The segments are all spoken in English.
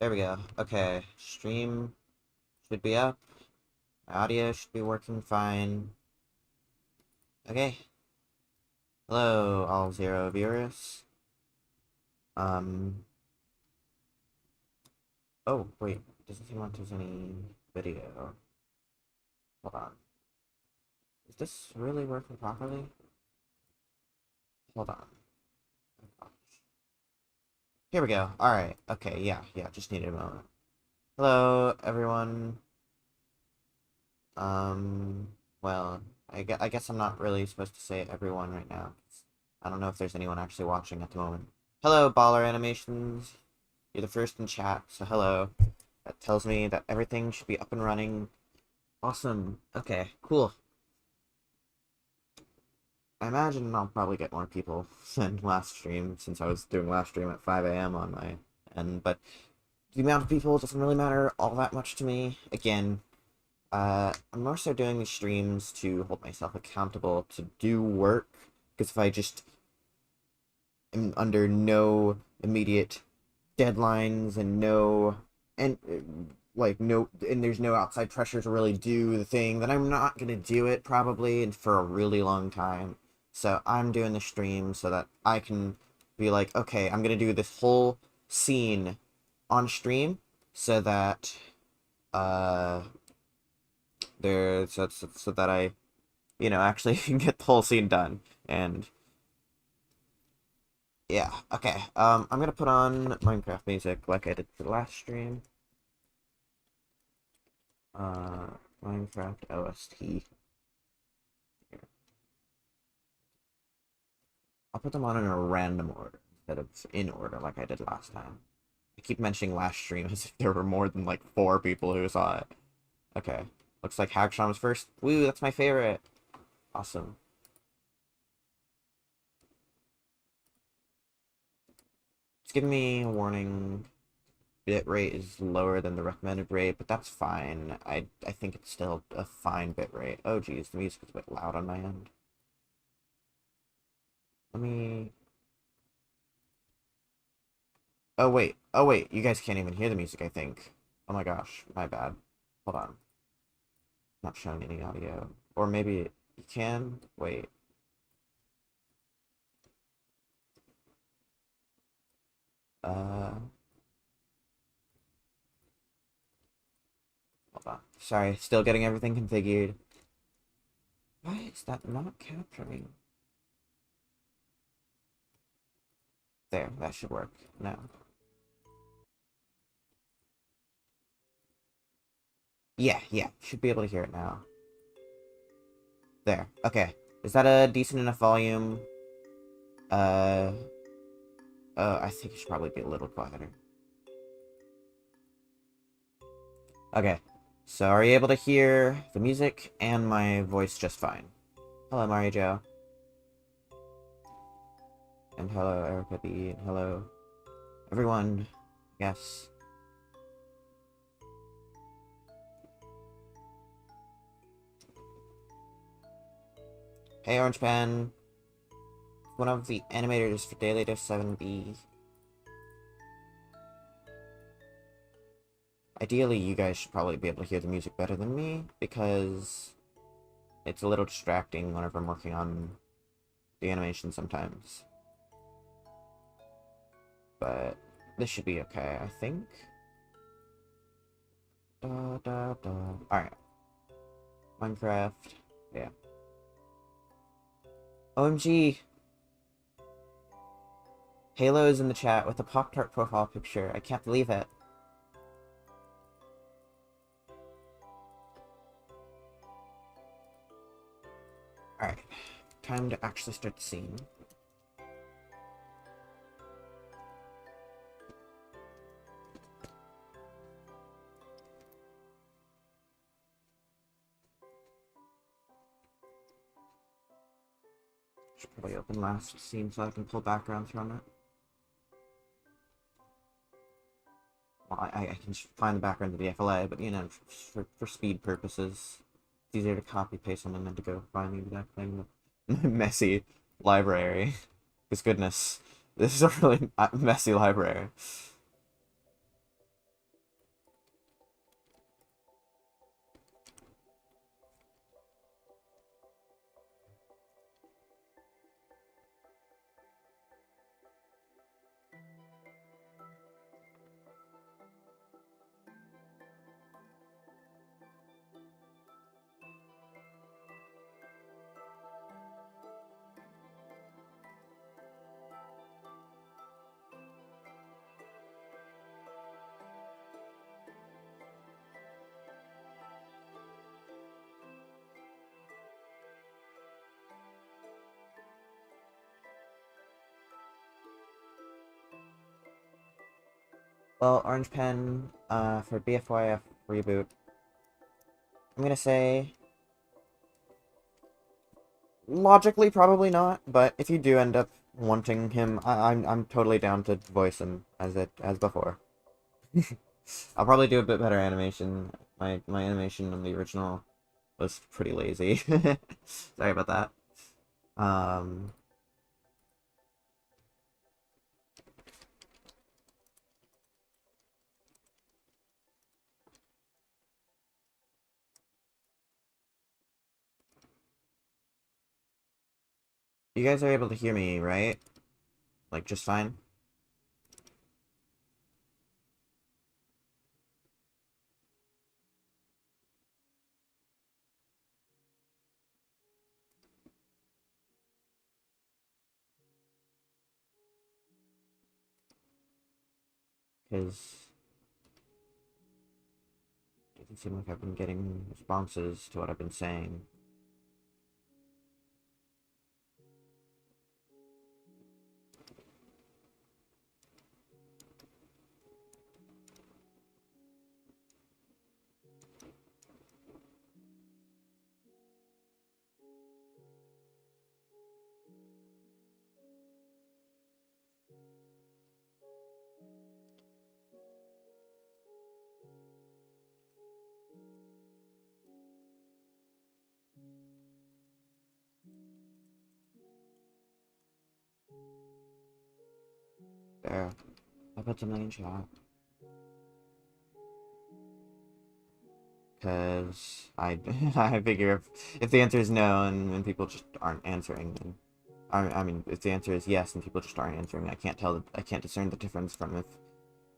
There we go. Okay, stream should be up. My audio should be working fine. Okay. Hello, all zero viewers. Um. Oh, wait. Doesn't seem like there's any video. Hold on. Is this really working properly? Hold on. Oh, gosh. Here we go. Alright. Okay, yeah, just needed a moment. Hello, everyone. Well, I guess I'm not really supposed to say everyone right now. I don't know if there's anyone actually watching at the moment. Hello, Baller Animations. You're the first in chat, so hello. That tells me that everything should be up and running. Awesome. Okay, cool. I imagine I'll probably get more people than last stream, since I was doing last stream at 5 a.m. on my end, but the amount of people doesn't really matter all that much to me. Again, I'm more so doing these streams to hold myself accountable to do work, because if I just am under no immediate deadlines and there's no outside pressure to really do the thing, then I'm not gonna do it probably and for a really long time. So I'm doing the stream so that I can be like, okay, I'm gonna do this whole scene on stream so that so that I actually can get the whole scene done. And yeah, okay. I'm gonna put on Minecraft music like I did for the last stream. Minecraft OST. Here. I'll put them on in a random order instead of in order like I did last time. I keep mentioning last stream as if there were more than like 4 people who saw it. Okay. Looks like Hagshon was first. Woo, that's my favorite. Awesome. It's giving me a warning. Bit rate is lower than the recommended rate, but that's fine. I think it's still a fine bit rate. Oh geez, the music is a bit loud on my end. Let me... Oh wait, you guys can't even hear the music, I think. Oh my gosh, my bad. Hold on. Not showing any audio. Or maybe you can? Wait. Uh... Hold on. Sorry, still getting everything configured. Why is that not capturing? There, that should work now. Yeah, should be able to hear it now. There, okay. Is that a decent enough volume? Uh, I think it should probably be a little quieter. Okay, so are you able to hear the music and my voice just fine? Hello, Mario Joe. And hello, Erica B. And hello, everyone. Yes. Hey, Orange Pen. One of the animators for Daily Diff 7B. Ideally, you guys should probably be able to hear the music better than me, because it's a little distracting whenever I'm working on the animation sometimes. But this should be okay, I think. Alright. Minecraft. Yeah. OMG! Halo is in the chat with a Pop-Tart profile picture. I can't believe it. Alright. Time to actually start the scene. Should probably open last scene so I can pull backgrounds from it. Well, I can find the background of the BFOA, but for speed purposes, it's easier to copy paste something than to go find the exact thing. Messy library. Because goodness, this is a really messy library. Well, Orange Pen, for BFOA reboot, I'm gonna say logically probably not, but if you do end up wanting him, I'm totally down to voice him as before. I'll probably do a bit better animation. My animation in the original was pretty lazy. Sorry about that. Um, you guys are able to hear me, right? Like, just fine? Because it doesn't seem like I've been getting responses to what I've been saying. There. I put something in chat. Because I figure if the answer is no and people just aren't answering, then I mean, if the answer is yes and people just aren't answering, I can't discern the difference from if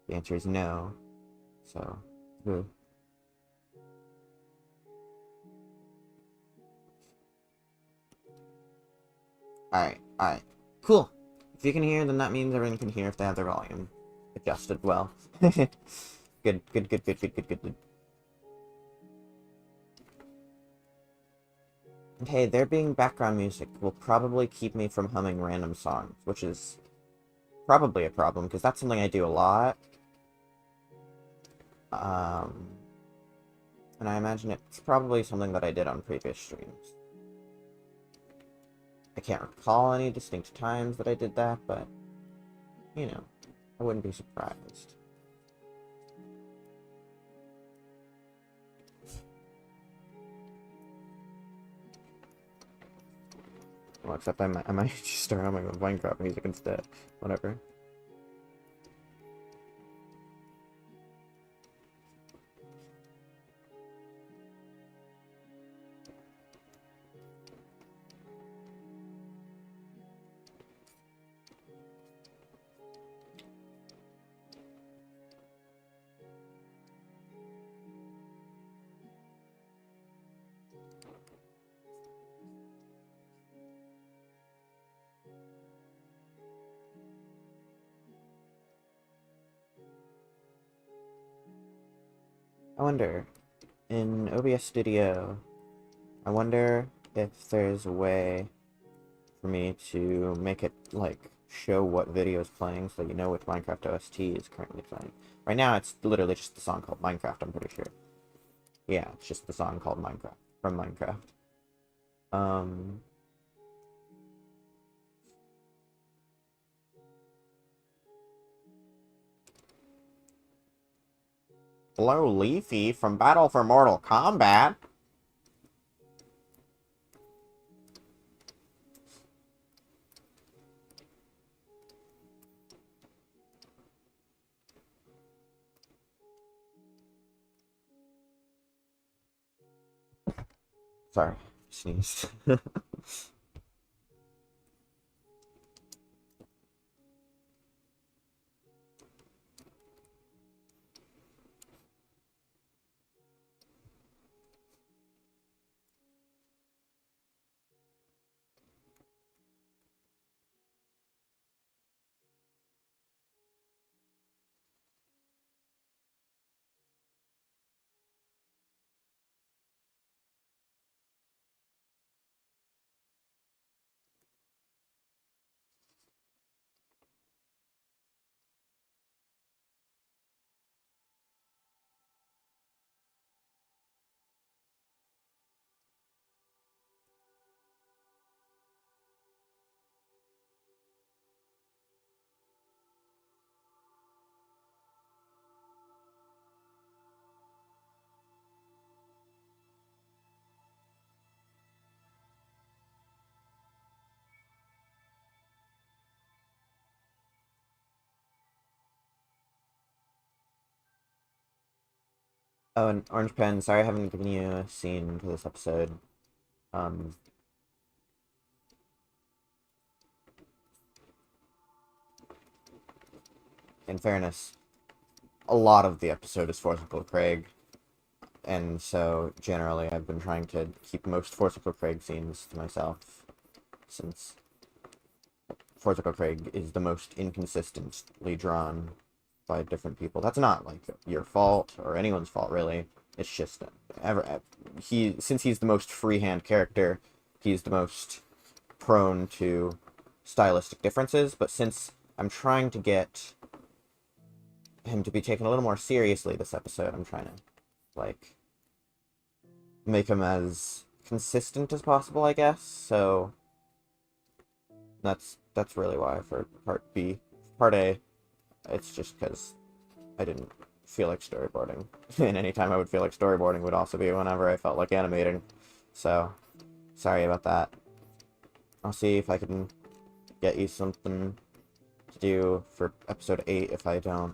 the answer is no. So, ooh. Alright. Cool. If you can hear, then that means everyone can hear if they have their volume adjusted well. Good. And hey, there being background music will probably keep me from humming random songs, which is probably a problem, because that's something I do a lot. Um, and I imagine it's probably something that I did on previous streams. I can't recall any distinct times that I did that, but, you know, I wouldn't be surprised. Well, except I might just start humming with Minecraft music instead. Whatever. I wonder, in OBS Studio, I wonder if there's a way for me to make it, like, show what video is playing so you know which Minecraft OST is currently playing. Right now, it's literally just the song called Minecraft, I'm pretty sure. Yeah, it's just the song called Minecraft, from Minecraft. Um... Hello, Leafy, from Battle for Mortal Kombat! Sorry, sneezed. Oh, and Orange Pen, sorry I haven't given you a scene for this episode. Um, in fairness, a lot of the episode is Forcible Craig, and so generally I've been trying to keep most Forcible Craig scenes to myself, since Forcible Craig is the most inconsistently drawn by different people. That's not like your fault or anyone's fault really. It's just since he's the most freehand character, he's the most prone to stylistic differences. But since I'm trying to get him to be taken a little more seriously this episode, I'm trying to like make him as consistent as possible, I guess. So that's really why for part B. Part A, it's just because I didn't feel like storyboarding. And anytime I would feel like storyboarding would also be whenever I felt like animating. So, sorry about that. I'll see if I can get you something to do for episode 8 if I don't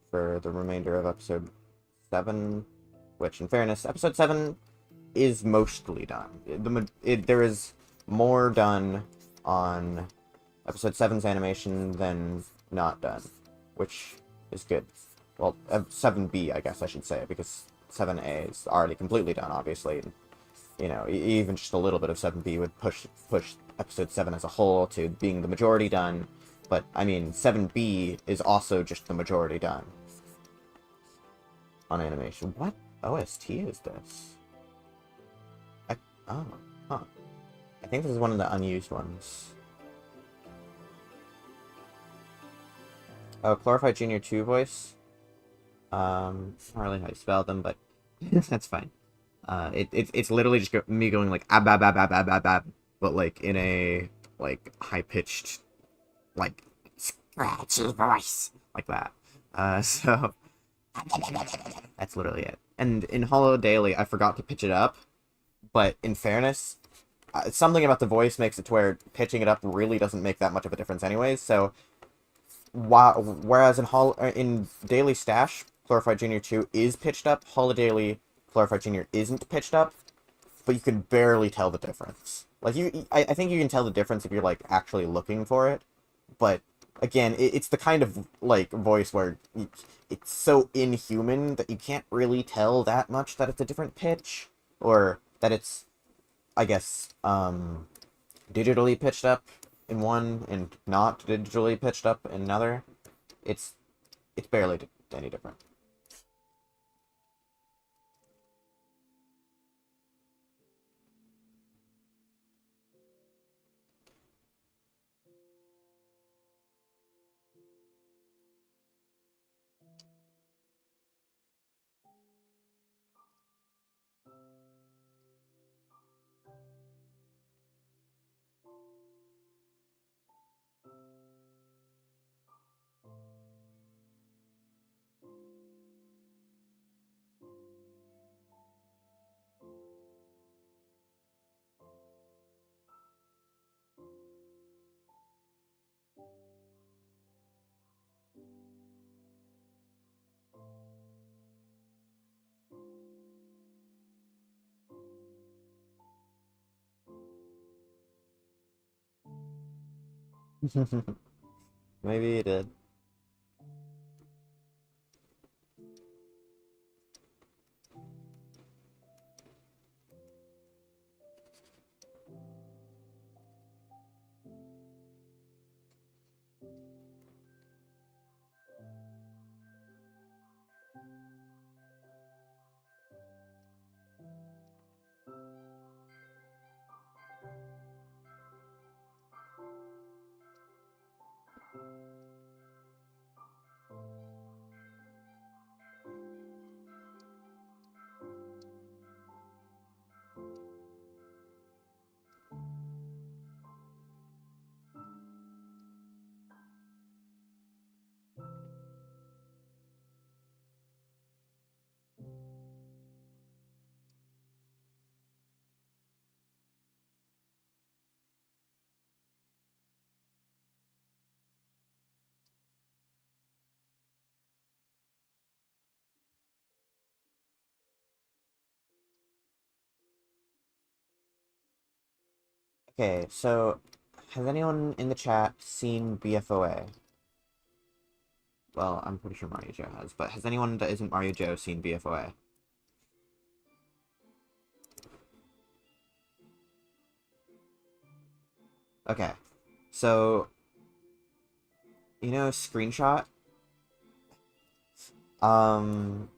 for the remainder of episode 7, which in fairness, episode 7 is mostly done. There is more done on episode 7's animation than not done, which is good. Well, 7B, I guess I should say, because 7A is already completely done, obviously. And, you know, even just a little bit of 7B would push episode 7 as a whole to being the majority done. But, I mean, 7B is also just the majority done on animation. What OST is this? Oh, huh. I think this is one of the unused ones. Oh, Glorified Junior 2 voice. Not really how you spell them, but that's fine. It's literally just me going like ab ab ab ab ab ab ab, but like in a like high pitched like scratchy voice like that. So that's literally it. And in Hollow Daily, I forgot to pitch it up, but in fairness, something about the voice makes it to where pitching it up really doesn't make that much of a difference, anyways. So whereas in Daily Stash, Glorified Junior 2 is pitched up, Hollow Daily Glorified Junior isn't pitched up, but you can barely tell the difference. Like I think you can tell the difference if you're like actually looking for it, but again, it's the kind of like voice where it's so inhuman that you can't really tell that much that it's a different pitch, or that it's, I guess, digitally pitched up in one and not digitally pitched up in another. It's it's barely any different. Maybe it did. Okay, so has anyone in the chat seen BFOA? Well, I'm pretty sure Mario Joe has, but has anyone that isn't Mario Joe seen BFOA? Okay, so you know screenshot? Um,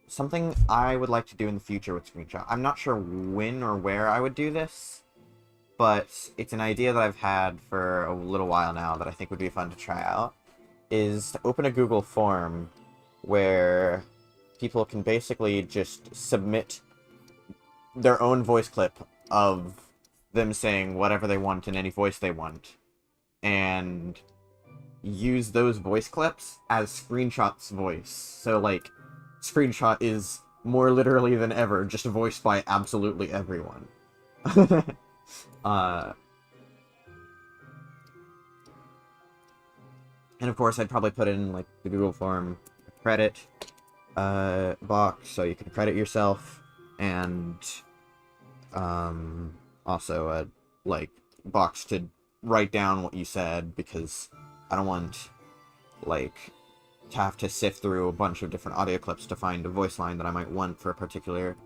something I would like to do in the future with screenshot. I'm not sure when or where I would do this, but it's an idea that I've had for a little while now that I think would be fun to try out, is to open a Google form where people can basically just submit their own voice clip of them saying whatever they want in any voice they want, and use those voice clips as Screenshot's voice. So, like, Screenshot is more literally than ever just voiced by absolutely everyone. uh, and of course, I'd probably put in, like, the Google form credit box so you can credit yourself, and also a, like, box to write down what you said, because I don't want, like, to have to sift through a bunch of different audio clips to find a voice line that I might want for a particular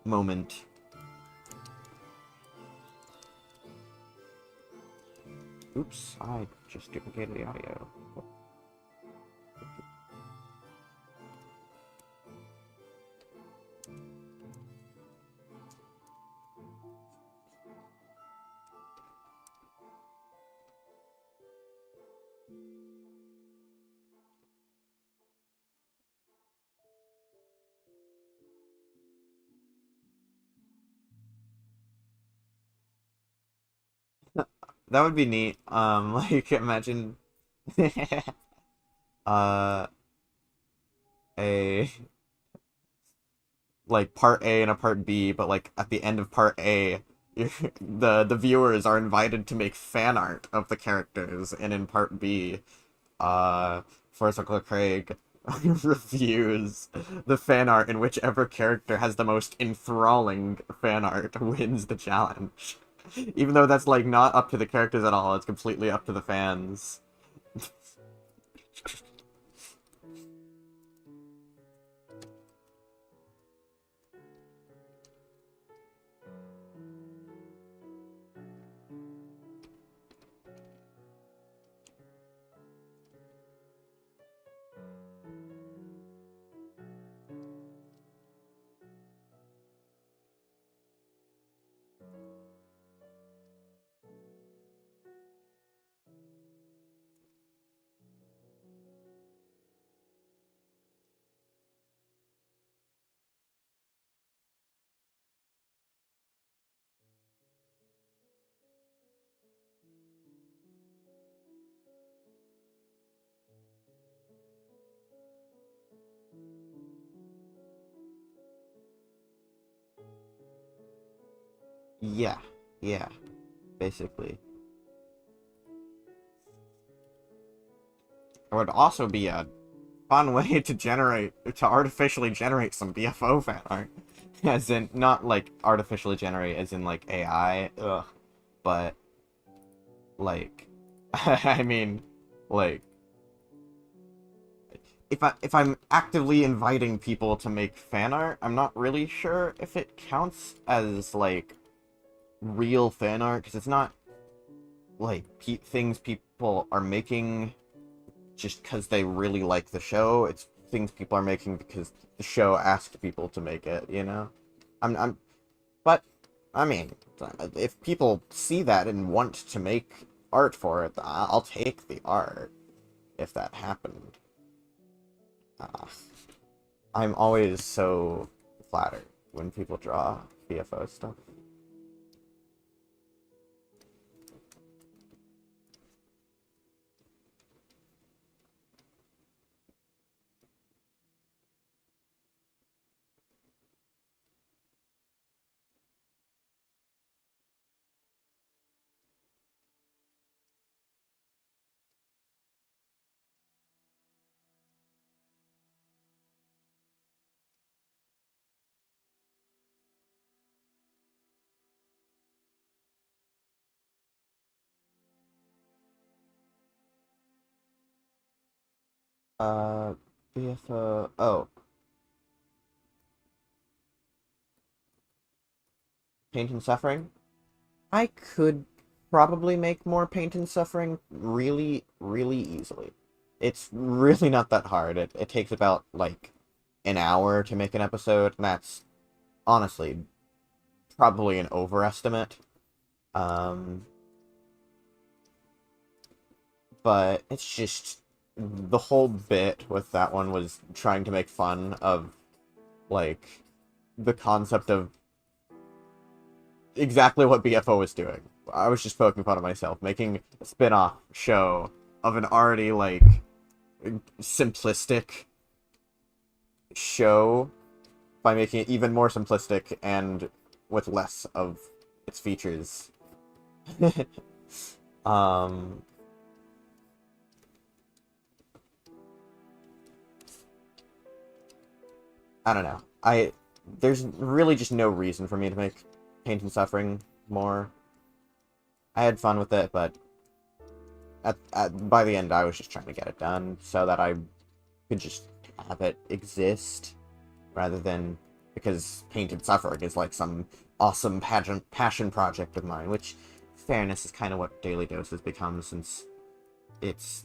moment. Oops, I just duplicated the audio. That would be neat. Like, imagine uh a like part A and a part B, but like at the end of part A, the viewers are invited to make fan art of the characters, and in part B, Forrest Uncle Craig reviews the fan art, and whichever character has the most enthralling fan art wins the challenge. Even though that's like not up to the characters at all, it's completely up to the fans. Yeah, yeah, basically. It would also be a fun way to artificially generate some BFO fan art. As in, not like artificially generate as in like AI, ugh, but like, I mean, like, if I'm actively inviting people to make fan art, I'm not really sure if it counts as like real fan art, because it's not like things people are making just because they really like the show. It's things people are making because the show asked people to make it, you know? I'm but I mean, if people see that and want to make art for it, I'll take the art if that happened. Uh, I'm always so flattered when people draw BFO stuff. Uh, BFO. Oh, Paint and Suffering. I could probably make more Paint and Suffering really, really easily. It's really not that hard. It takes about, like, an hour to make an episode, and that's, honestly, probably an overestimate. Um, but it's just, the whole bit with that one was trying to make fun of, like, the concept of exactly what BFO was doing. I was just poking fun of myself, making a spin-off show of an already, like, simplistic show by making it even more simplistic and with less of its features. um, I don't know. There's really just no reason for me to make Pain and Suffering more. I had fun with it, but by the end I was just trying to get it done so that I could just have it exist rather than because Paint and Suffering is like some awesome passion project of mine, which, fairness, is kind of what Daily Dose has become since it's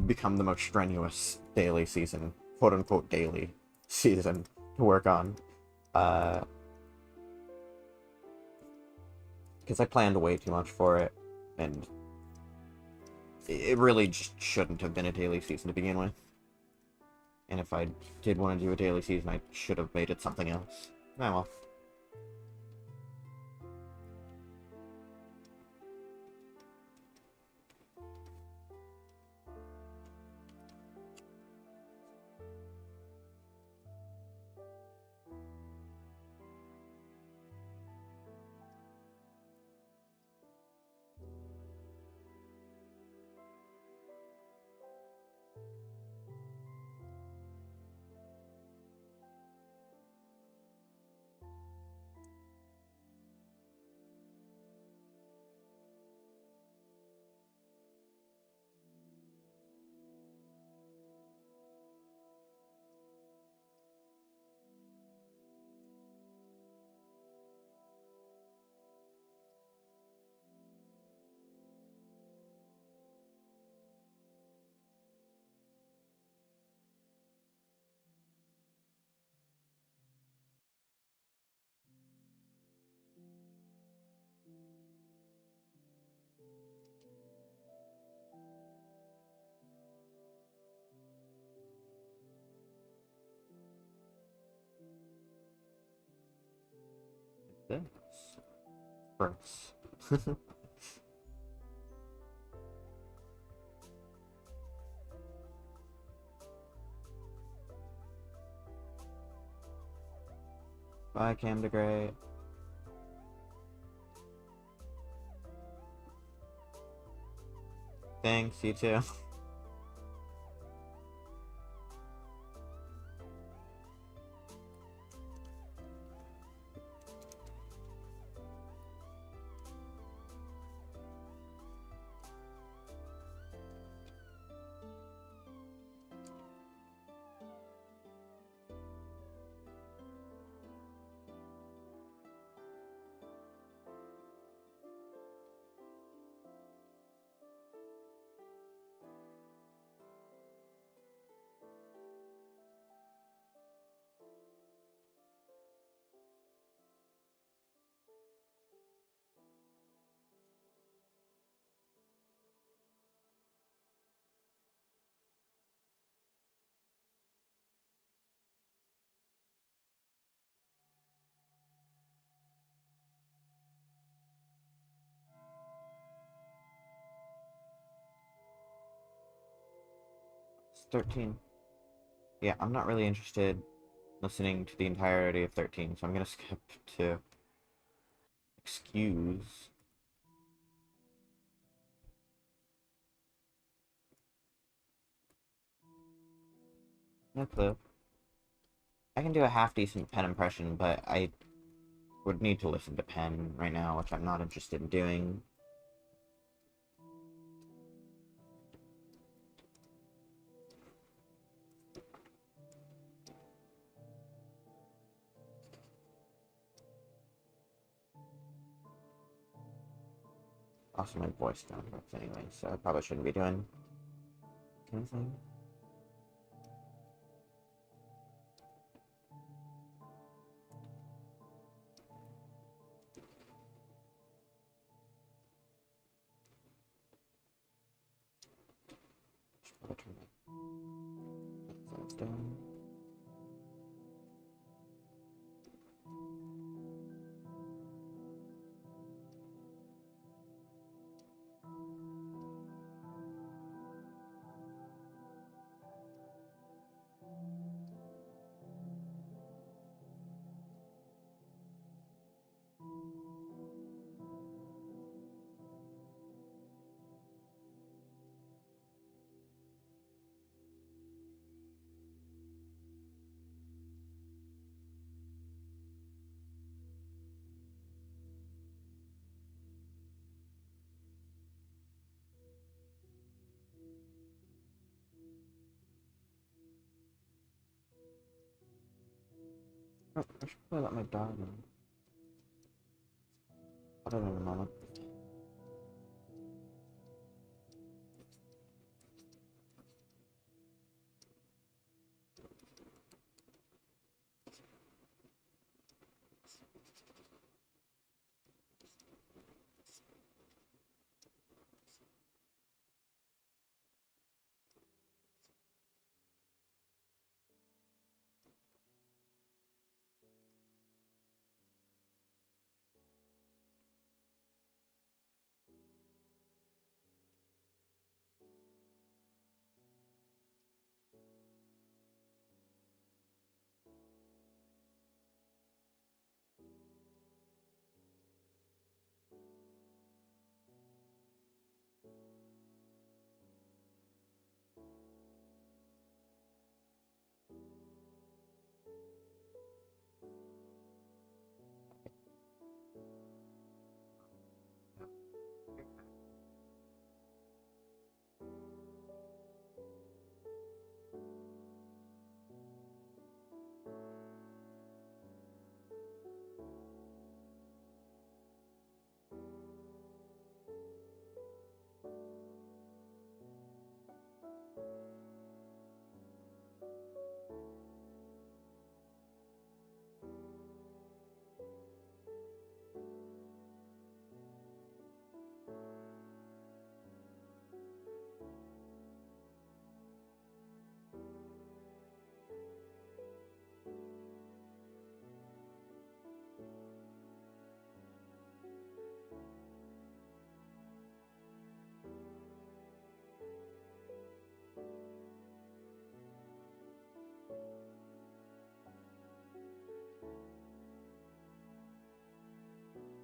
become the most strenuous daily season, quote-unquote daily season, to work on. Because I planned way too much for it, and it really just shouldn't have been a daily season to begin with. And if I did want to do a daily season, I should have made it something else. Oh well. This. Gross. Bye, Cam the Great. Thanks, you too. It's 13. Yeah, I'm not really interested listening to the entirety of 13, so I'm gonna skip to Excuse. No clue. I can do a half-decent Pen impression, but I would need to listen to Pen right now, which I'm not interested in doing. Also, my voice down anyway, so I probably shouldn't be doing anything. Should probably turn my headphones down. Oh, I should probably let my dog in. I'll do it in a moment.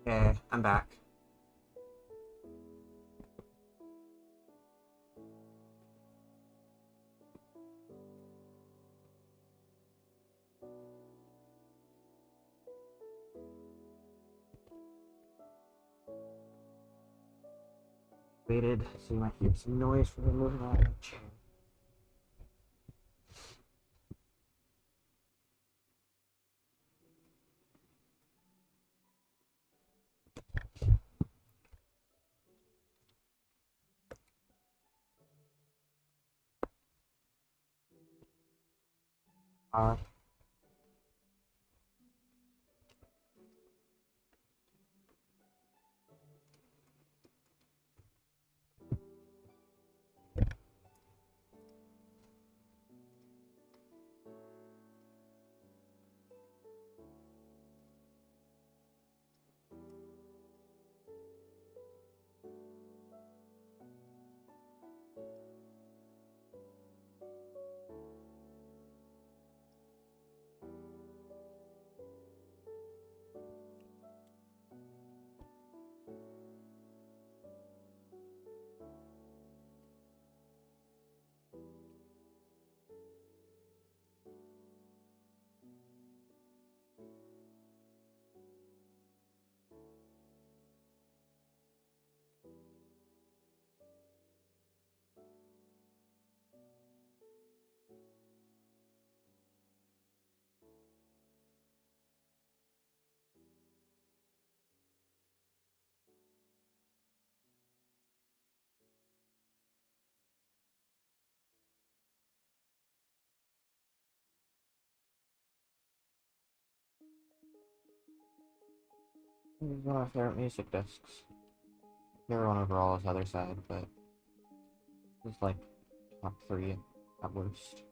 Okay, I'm back. Waited, so you might hear some noise from me moving around my chair. Uh, These are my favorite music discs. Favorite one overall is Other Side, but it's like top 3 at worst.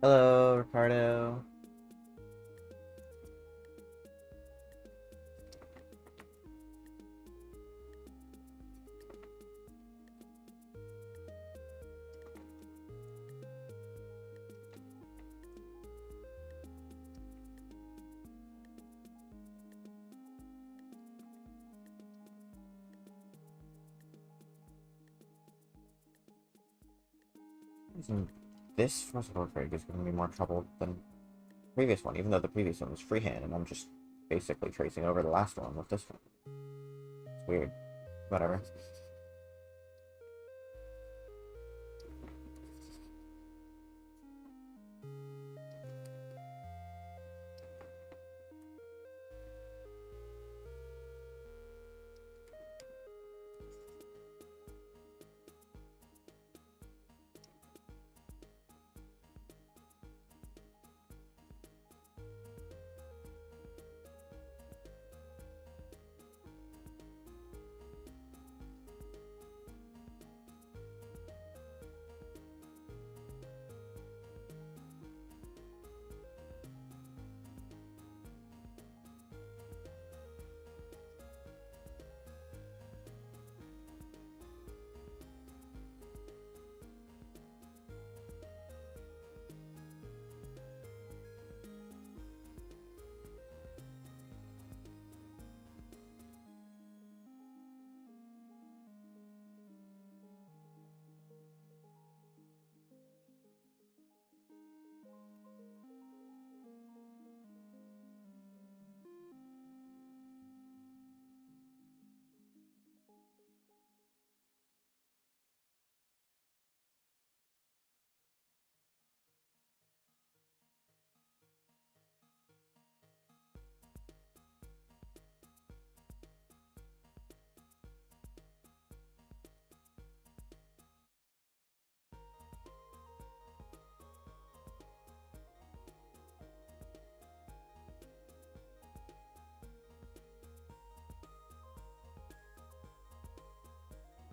Hello, Ricardo. This reciprocal rig is going to be more trouble than the previous one, even though the previous one was freehand, and I'm just basically tracing over the last one with this one. It's weird. Whatever.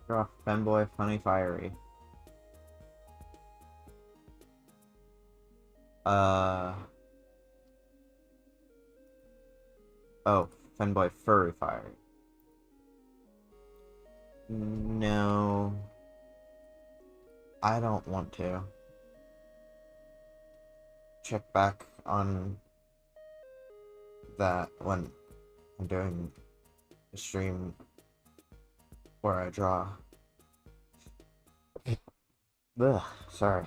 Rough, fanboy, funny, fiery. Uh. Oh, fanboy, furry, fiery. No. I don't want to. Check back on that when I'm doing a stream where I draw. Ugh, sorry.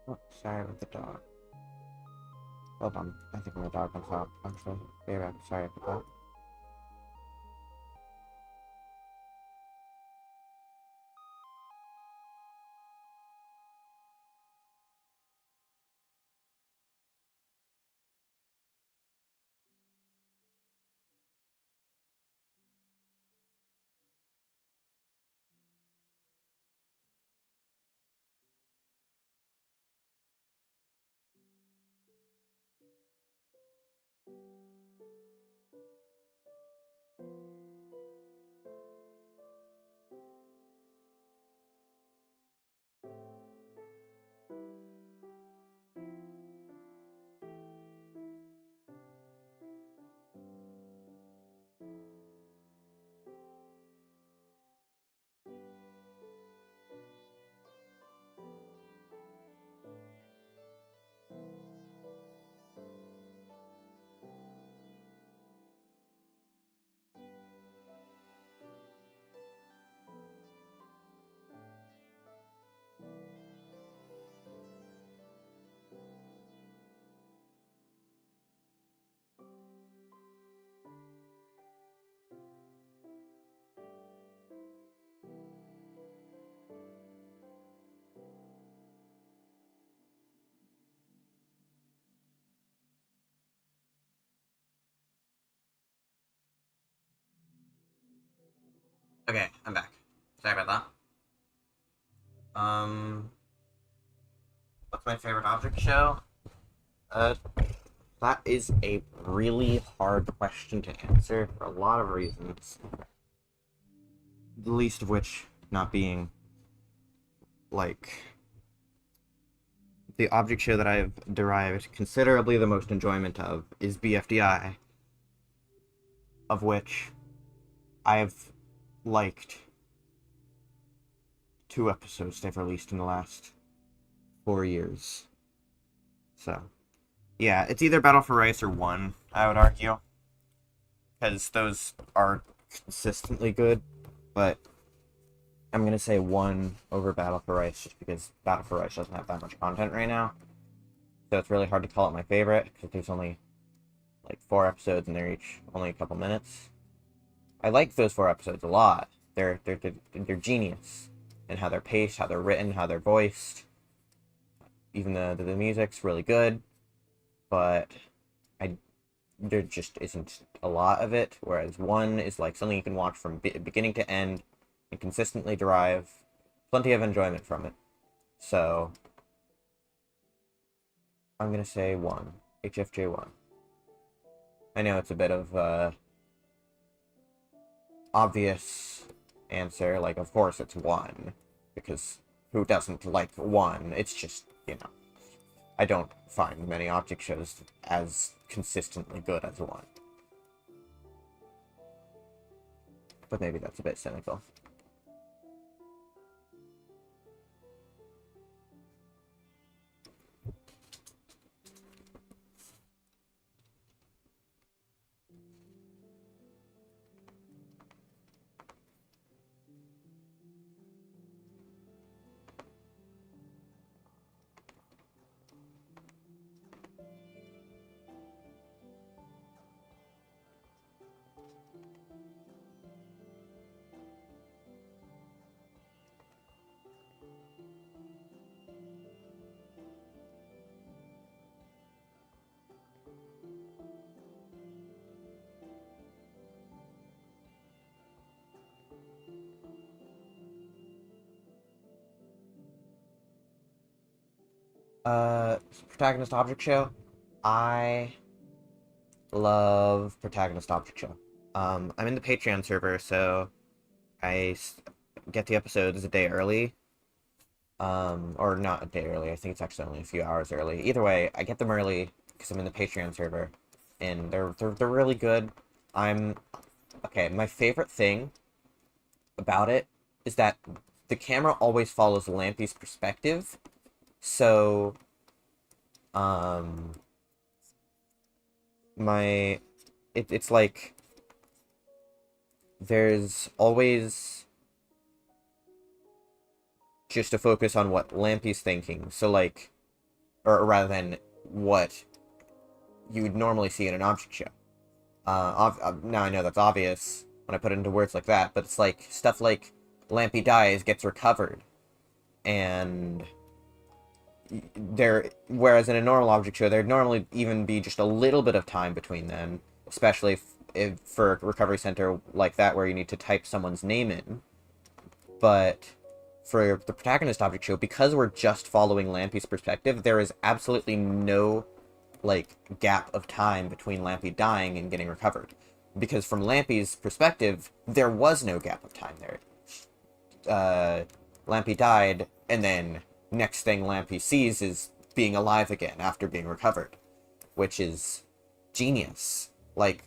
Oh, sorry about the dog. Hold on, I think my dog wants out. Actually, be right back. Sorry about that. Okay, I'm back. Sorry about that. What's my favorite object show? Uh, that is a really hard question to answer for a lot of reasons. The least of which not being, like, the object show that I've derived considerably the most enjoyment of is BFDI, of which I've liked 2 episodes they've released in the last 4 years. So, yeah, it's either Battle for Rice or 1, I would argue. Because those are consistently good, but I'm gonna say 1 over Battle for Rice just because Battle for Rice doesn't have that much content right now. So it's really hard to call it my favorite because there's only like 4 episodes and they're each only a couple minutes. I like those 4 episodes a lot. They're genius in how they're paced, how they're written, how they're voiced. Even the music's really good, but there just isn't a lot of it. Whereas 1 is like something you can watch from beginning to end and consistently derive plenty of enjoyment from it. So I'm gonna say 1, HFJ1. I know it's a bit of obvious answer, like of course it's 1, because who doesn't like 1? It's just, I don't find many object shows as consistently good as 1. But maybe that's a bit cynical. Protagonist object show. I love protagonist object show. I'm in the Patreon server, so I get the episodes a day early. Or not a day early. I think it's actually only a few hours early. Either way, I get them early because I'm in the Patreon server, and they're really good. Okay. My favorite thing about it is that the camera always follows Lampy's perspective, so um it's like there's always just a focus on what Lampy's thinking. So like or rather than what you would normally see in an object show. Now I know that's obvious when I put it into words like that, but it's like stuff like Lampy dies, gets recovered, and whereas in a normal object show, there'd normally even be just a little bit of time between them, especially if for a recovery center like that where you need to type someone's name in. But for the protagonist object show, because we're just following Lampy's perspective, there is absolutely no like gap of time between Lampy dying and getting recovered. Because from Lampy's perspective, there was no gap of time there. Lampy died, and then next thing Lampy sees is being alive again after being recovered, which is genius. Like,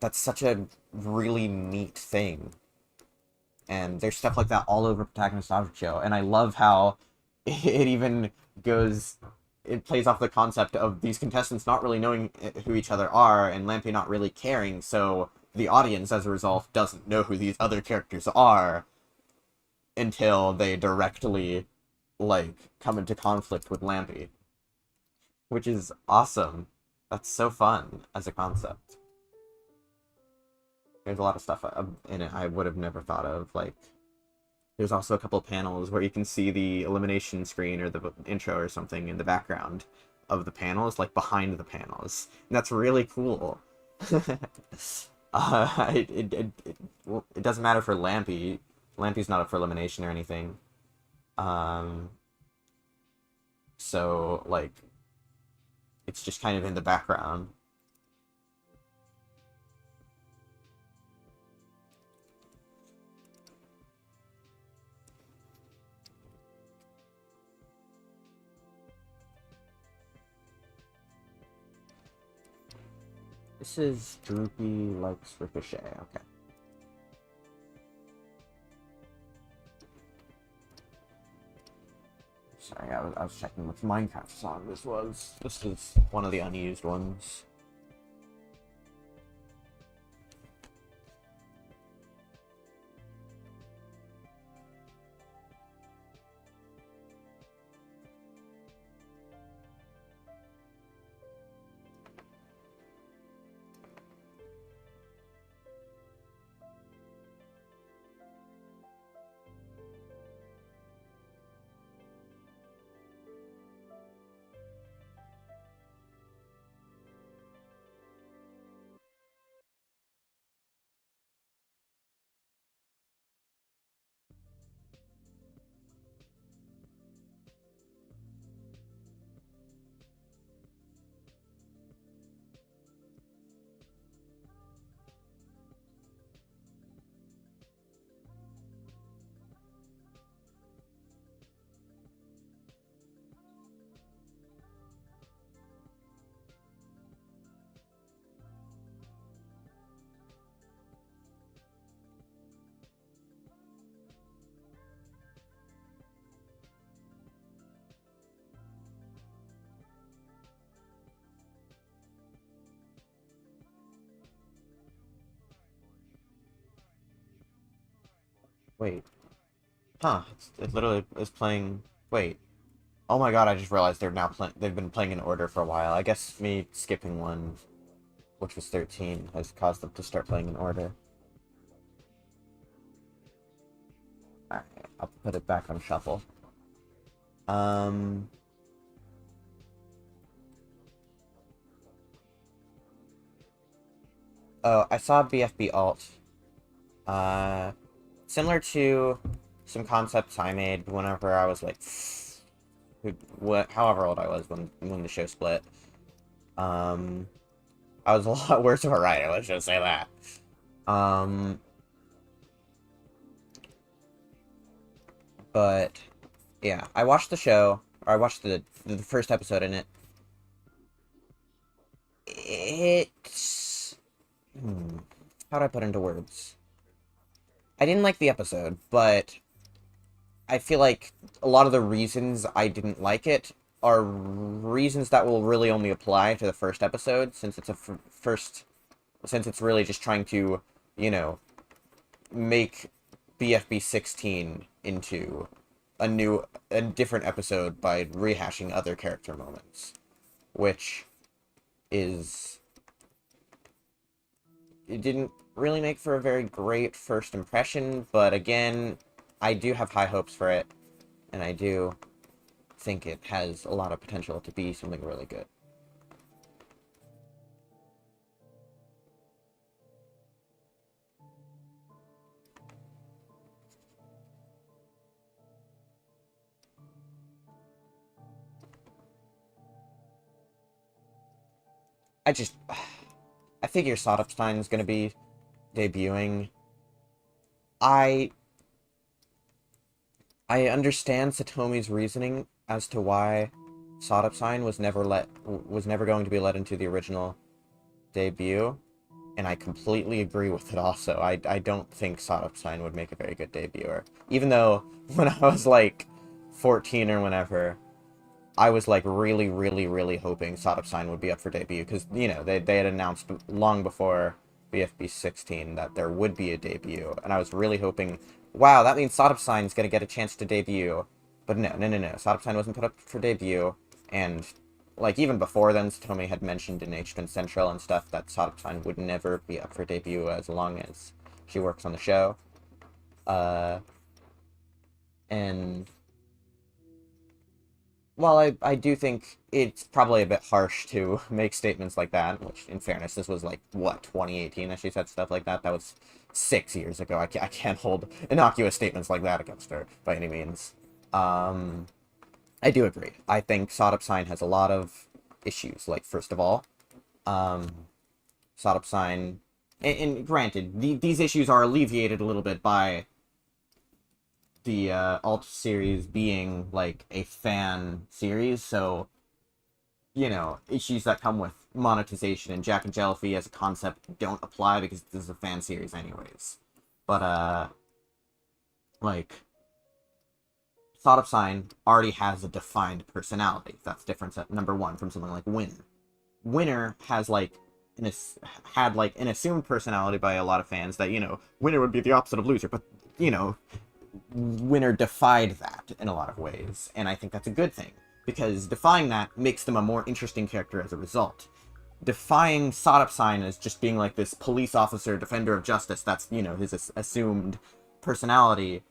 that's such a really neat thing. And there's stuff like that all over Protagonist Object Show, and I love how it even it plays off the concept of these contestants not really knowing who each other are, and Lampy not really caring, so the audience, as a result, doesn't know who these other characters are until they directly, like, come into conflict with Lampy. Which is awesome. That's so fun as a concept. There's a lot of stuff in it I would have never thought of, like, there's also a couple panels where you can see the elimination screen or the intro or something in the background of the panels, like behind the panels. And that's really cool. It doesn't matter for Lampy. Lampy's not up for elimination or anything. So, like, it's just kind of in the background. This is Droopy likes Ricochet, okay. Sorry, I was checking which Minecraft song this was. This is one of the unused ones. Wait. Huh, it literally is playing... Wait. Oh my god, I just realized they've been playing in order for a while. I guess me skipping one, which was 13, has caused them to start playing in order. Alright, I'll put it back on shuffle. Oh, I saw BFB alt. Similar to some concepts I made whenever I was like, however old I was when the show split. I was a lot worse of a writer, let's just say that. But yeah, I watched the show, or I watched the first episode in it. How do I put it into words? I didn't like the episode, but I feel like a lot of the reasons I didn't like it are reasons that will really only apply to the first episode, since it's since it's really just trying to, you know, make BFB 16 into a different episode by rehashing other character moments, which is it didn't really make for a very great first impression, but again, I do have high hopes for it, and I do think it has a lot of potential to be something really good. I just, I figure Soderstein's gonna be debuting. I I understand Satomi's reasoning as to why Soderstein was never going to be let into the original debut, and I completely agree with it also. I don't think Soderstein would make a very good debuter. Even though when I was like 14 or whenever, I was like really, really, really hoping Soderstein would be up for debut, because, you know, they had announced long before BFB 16 that there would be a debut, and I was really hoping, wow, that means Soderstein's gonna get a chance to debut. But no, no, no, no. Soderstein wasn't put up for debut, and like even before then, Satomi had mentioned in H-Spin Central and stuff that Soderstein would never be up for debut as long as she works on the show. And while I do think it's probably a bit harsh to make statements like that, which, in fairness, this was like, what, 2018 that she said stuff like that? That was 6 years ago. I can't hold innocuous statements like that against her, by any means. I do agree. I think Soderstein has a lot of issues. Like, first of all, Soderstein... And granted, these issues are alleviated a little bit by the alt series being like a fan series, so, you know, issues that come with monetization and Jack and Jellyfy as a concept don't apply because this is a fan series anyways. But like, Soderstein already has a defined personality. That's different, number one, from something like Winner. Winner has like had like an assumed personality by a lot of fans that, you know, Winner would be the opposite of Loser, but, you know, Winner defied that in a lot of ways, and I think that's a good thing, because defying that makes them a more interesting character as a result. Defying Soderstein as just being like this police officer, defender of justice, that's, you know, his assumed personality,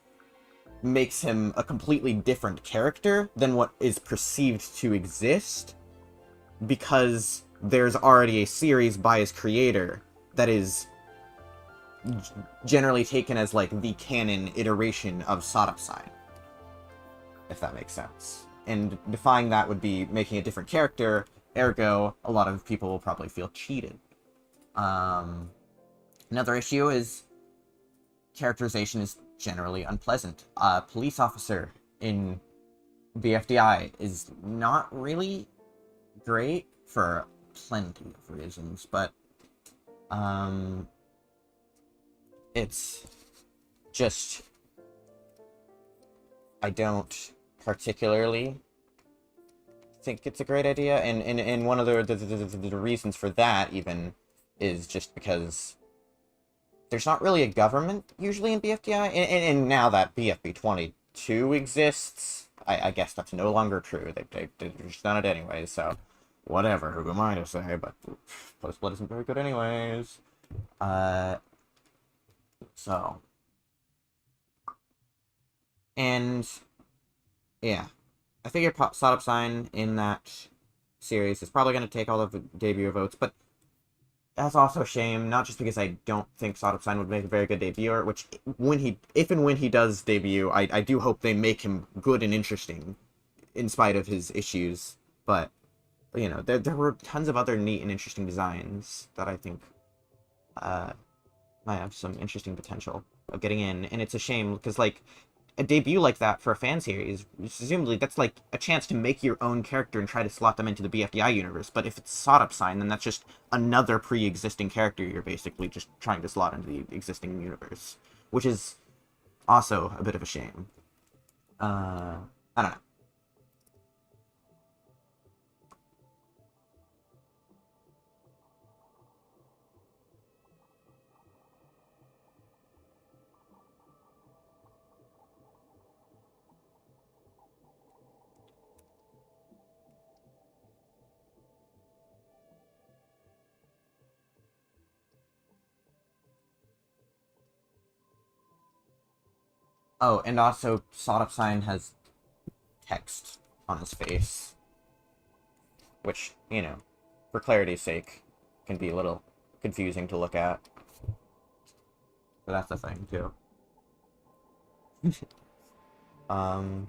makes him a completely different character than what is perceived to exist, because there's already a series by his creator that is generally taken as like the canon iteration of Soderstein, if that makes sense. And defying that would be making a different character, ergo, a lot of people will probably feel cheated. Another issue is characterization is generally unpleasant. A police officer in BFDI is not really great for plenty of reasons, but it's just, I don't particularly think it's a great idea, and one of the reasons for that even is just because there's not really a government usually in BFDI, and now that BFB 22 exists, I guess that's no longer true. They've just done it anyway, so whatever, who am I to say, but Post-Blood isn't very good anyways. So, and yeah, I figure Soderstein in that series is probably going to take all of the debut votes, but that's also a shame, not just because I don't think Soderstein would make a very good debuter, which, if and when he does debut, I do hope they make him good and interesting, in spite of his issues, but, you know, there were tons of other neat and interesting designs that I think might have some interesting potential of getting in, and it's a shame, because, like, a debut like that for a fan series, presumably that's like a chance to make your own character and try to slot them into the BFDI universe, but if it's Soderstein, then that's just another pre-existing character you're basically just trying to slot into the existing universe, which is also a bit of a shame. I don't know. Oh, and also, Sawed Sign has text on his face, which, you know, for clarity's sake, can be a little confusing to look at. So that's a thing, too. um...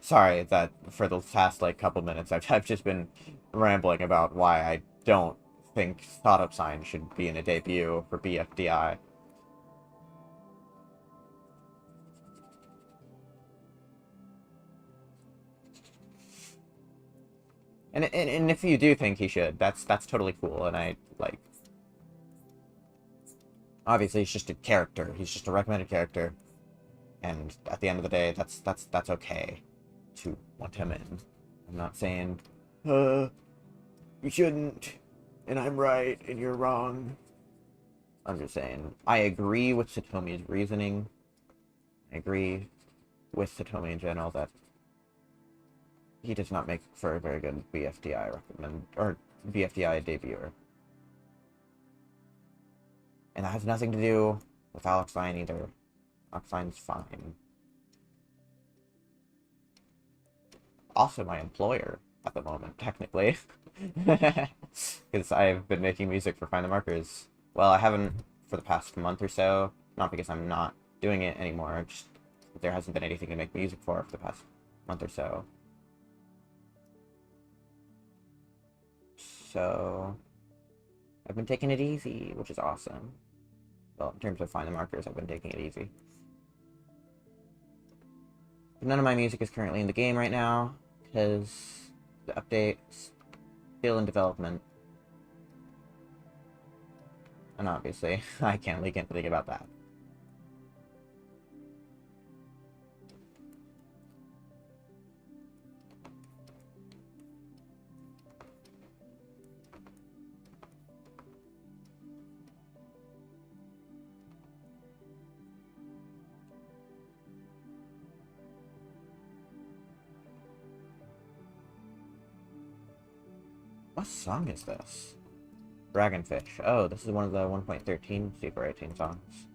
Sorry that for the past, like, couple minutes I've just been rambling about why I don't think Startup Sign should be in a debut for BFDI. And if you do think he should, that's totally cool, and I, like... Obviously, he's just a character. He's just a recommended character. And at the end of the day, that's okay to want him in. I'm not saying, you shouldn't, and I'm right, and you're wrong. I'm just saying, I agree with Satomi's reasoning. I agree with Satomi in general that he does not make for a very good BFDI recommend or BFDI debuter. And that has nothing to do with Alex Fine either. Alex Fine's fine. Also my employer at the moment, technically. Because I've been making music for Find the Markers. Well, I haven't for the past month or so. Not because I'm not doing it anymore, just there hasn't been anything to make music for the past month or so. So I've been taking it easy, which is awesome. Well, in terms of Find the Markers, I've been taking it easy. But none of my music is currently in the game right now, because the update's still in development. And obviously, I can't leak anything about that. What song is this? Dragonfish. Oh, this is one of the 1.13 Super 18 songs.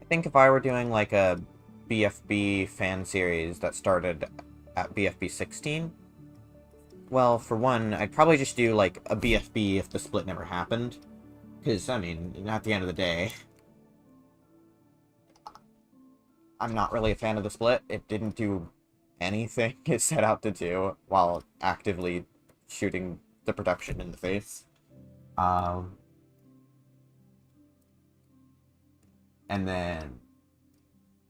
I think if I were doing like a BFB fan series that started at BFB 16, well, for one, I'd probably just do like a BFB if the split never happened. Because, I mean, at the end of the day, I'm not really a fan of the split. It didn't do anything it set out to do while actively shooting the production in the face. Um, and then,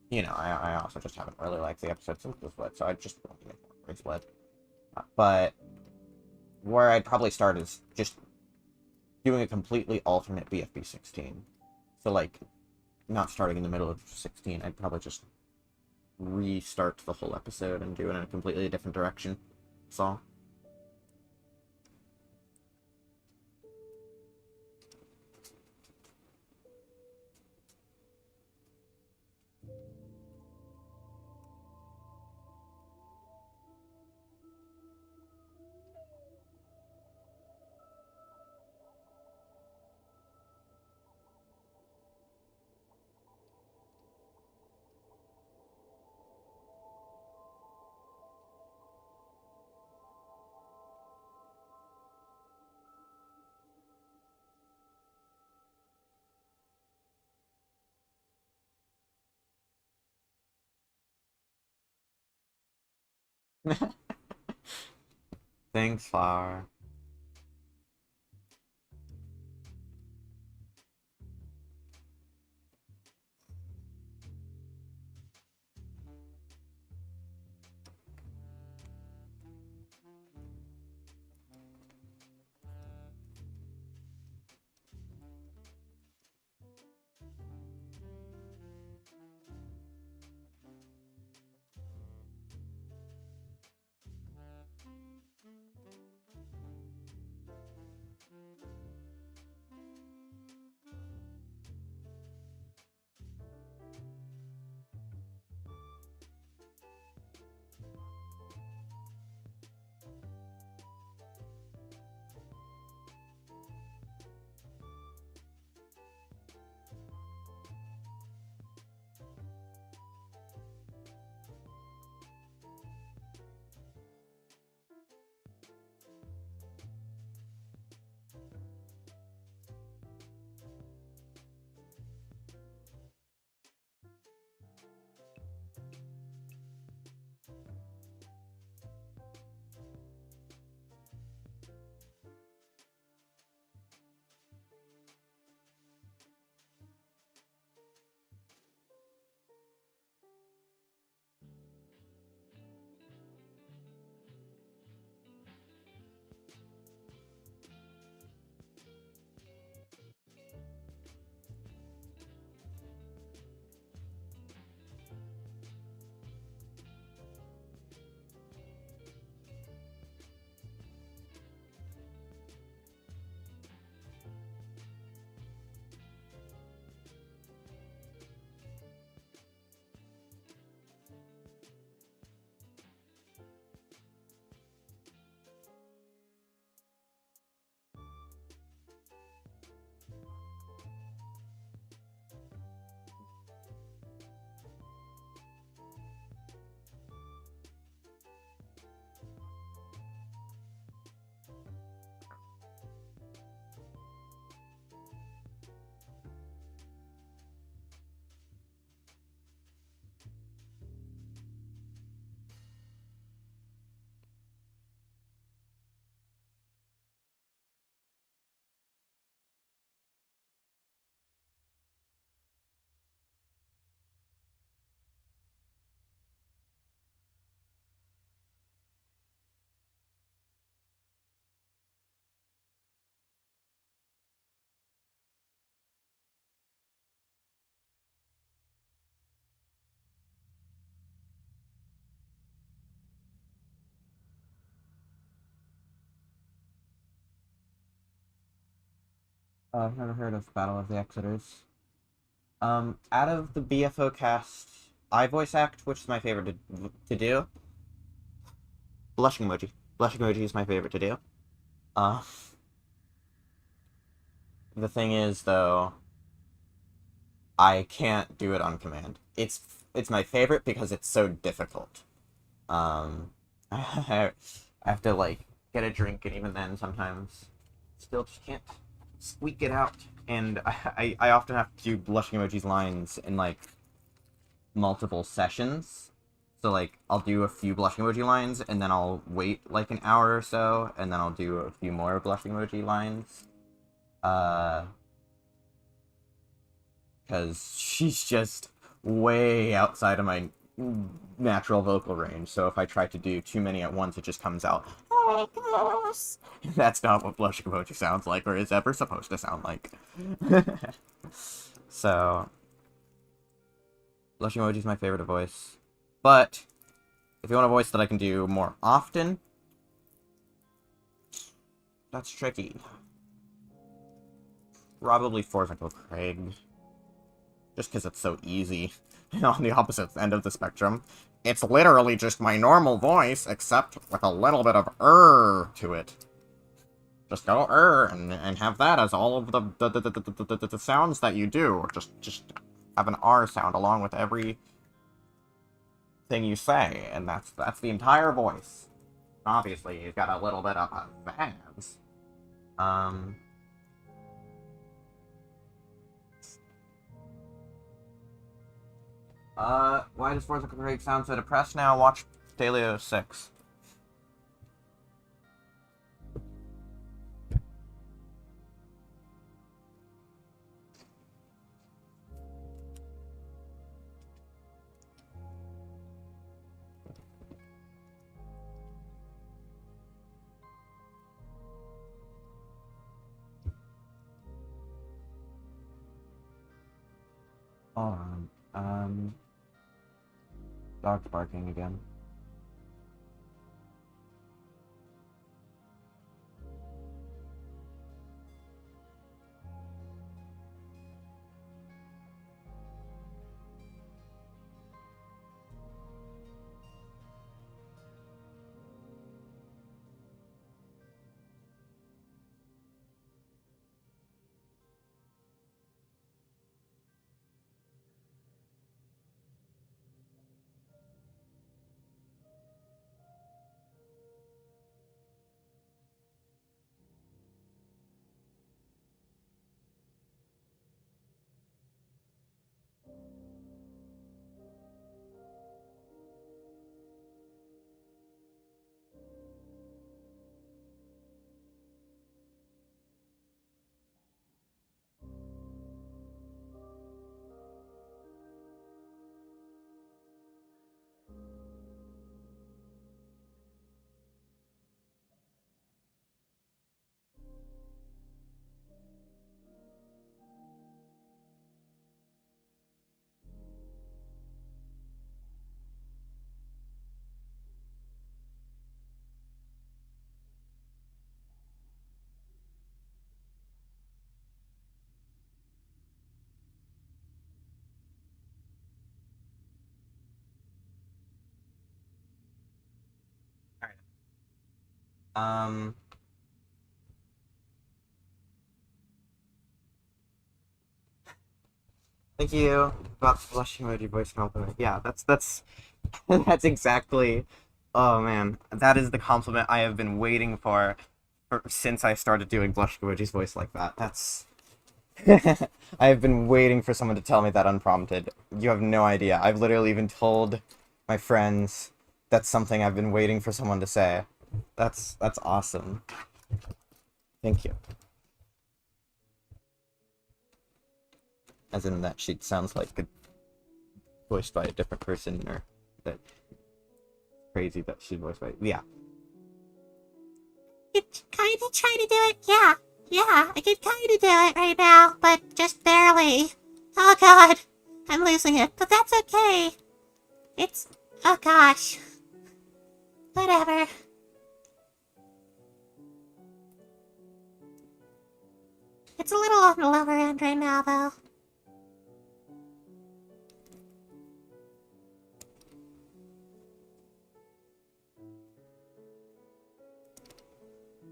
you know, I also just haven't really liked the episode since the split, so I just want to make more for split. But where I'd probably start is just doing a completely alternate BFB 16. So, like, not starting in the middle of 16, I'd probably just restart the whole episode and do it in a completely different direction. So. Thanks, Flower. I've never heard of Battle of the Exiters. Out of the BFO cast, I voice act, which is my favorite to do. Blushing emoji. Blushing emoji is my favorite to do. Uh, the thing is, though, I can't do it on command. It's my favorite because it's so difficult. I have to, like, get a drink, and even then, sometimes, still just can't squeak it out. And I often have to do blushing emojis lines in, like, multiple sessions. So, like, I'll do a few blushing emoji lines, and then I'll wait, like, an hour or so, and then I'll do a few more blushing emoji lines. Because she's just way outside of my natural vocal range, so if I try to do too many at once, it just comes out like this. That's not what blushing emoji sounds like, or is ever supposed to sound like. So, blushing emoji is my favorite voice. But, if you want a voice that I can do more often, that's tricky. Probably Force Uncle Craig. Just because it's so easy. On the opposite end of the spectrum, it's literally just my normal voice, except with a little bit of to it. Just go and have that as all of the sounds that you do. Just have an R sound along with every thing you say, and that's the entire voice. Obviously, you've got a little bit of vans. Why does Forza Craig sound so depressed now? Watch Dalio 6. Hold on. Dog's barking again. Alright. Thank you about the blushing emoji voice compliment. Yeah, that's that's exactly. Oh man, that is the compliment I have been waiting for since I started doing blushing emoji's voice like that. That's. I have been waiting for someone to tell me that unprompted. You have no idea. I've literally even told my friends that's something I've been waiting for someone to say. That's awesome. Thank you. As in that she sounds like voiced by a different person, or that crazy that she's voiced by. Yeah. You kind of try to do it, yeah. Yeah, I can kind of do it right now, but just barely. Oh god, I'm losing it, but that's okay. It's... oh gosh. Whatever. It's a little on the lower end right now, though.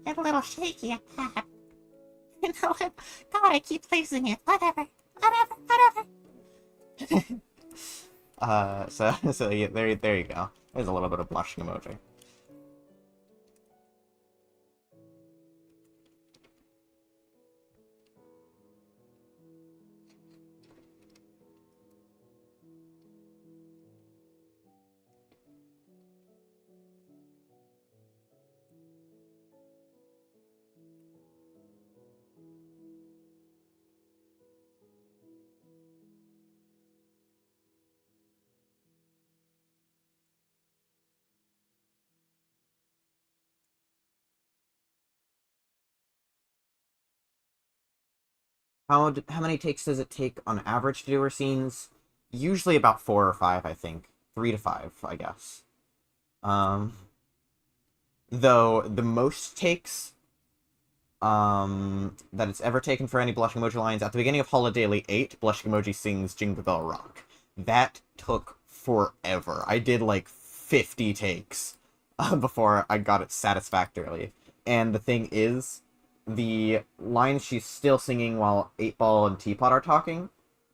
And a little shaky at that. You know, God, I keep placing it. Whatever. So yeah, there you go. There's a little bit of blushing emoji. How many takes does it take on average to do her scenes? Usually about 4 or 5, I think. 3 to 5, I guess. Um, though the most takes that it's ever taken for any blushing emoji lines at the beginning of Holiday 8, blushing emoji sings Jingle Bell Rock. That took forever. I did like 50 takes before I got it satisfactorily. And the thing is, the lines she's still singing while 8-Ball and Teapot are talking,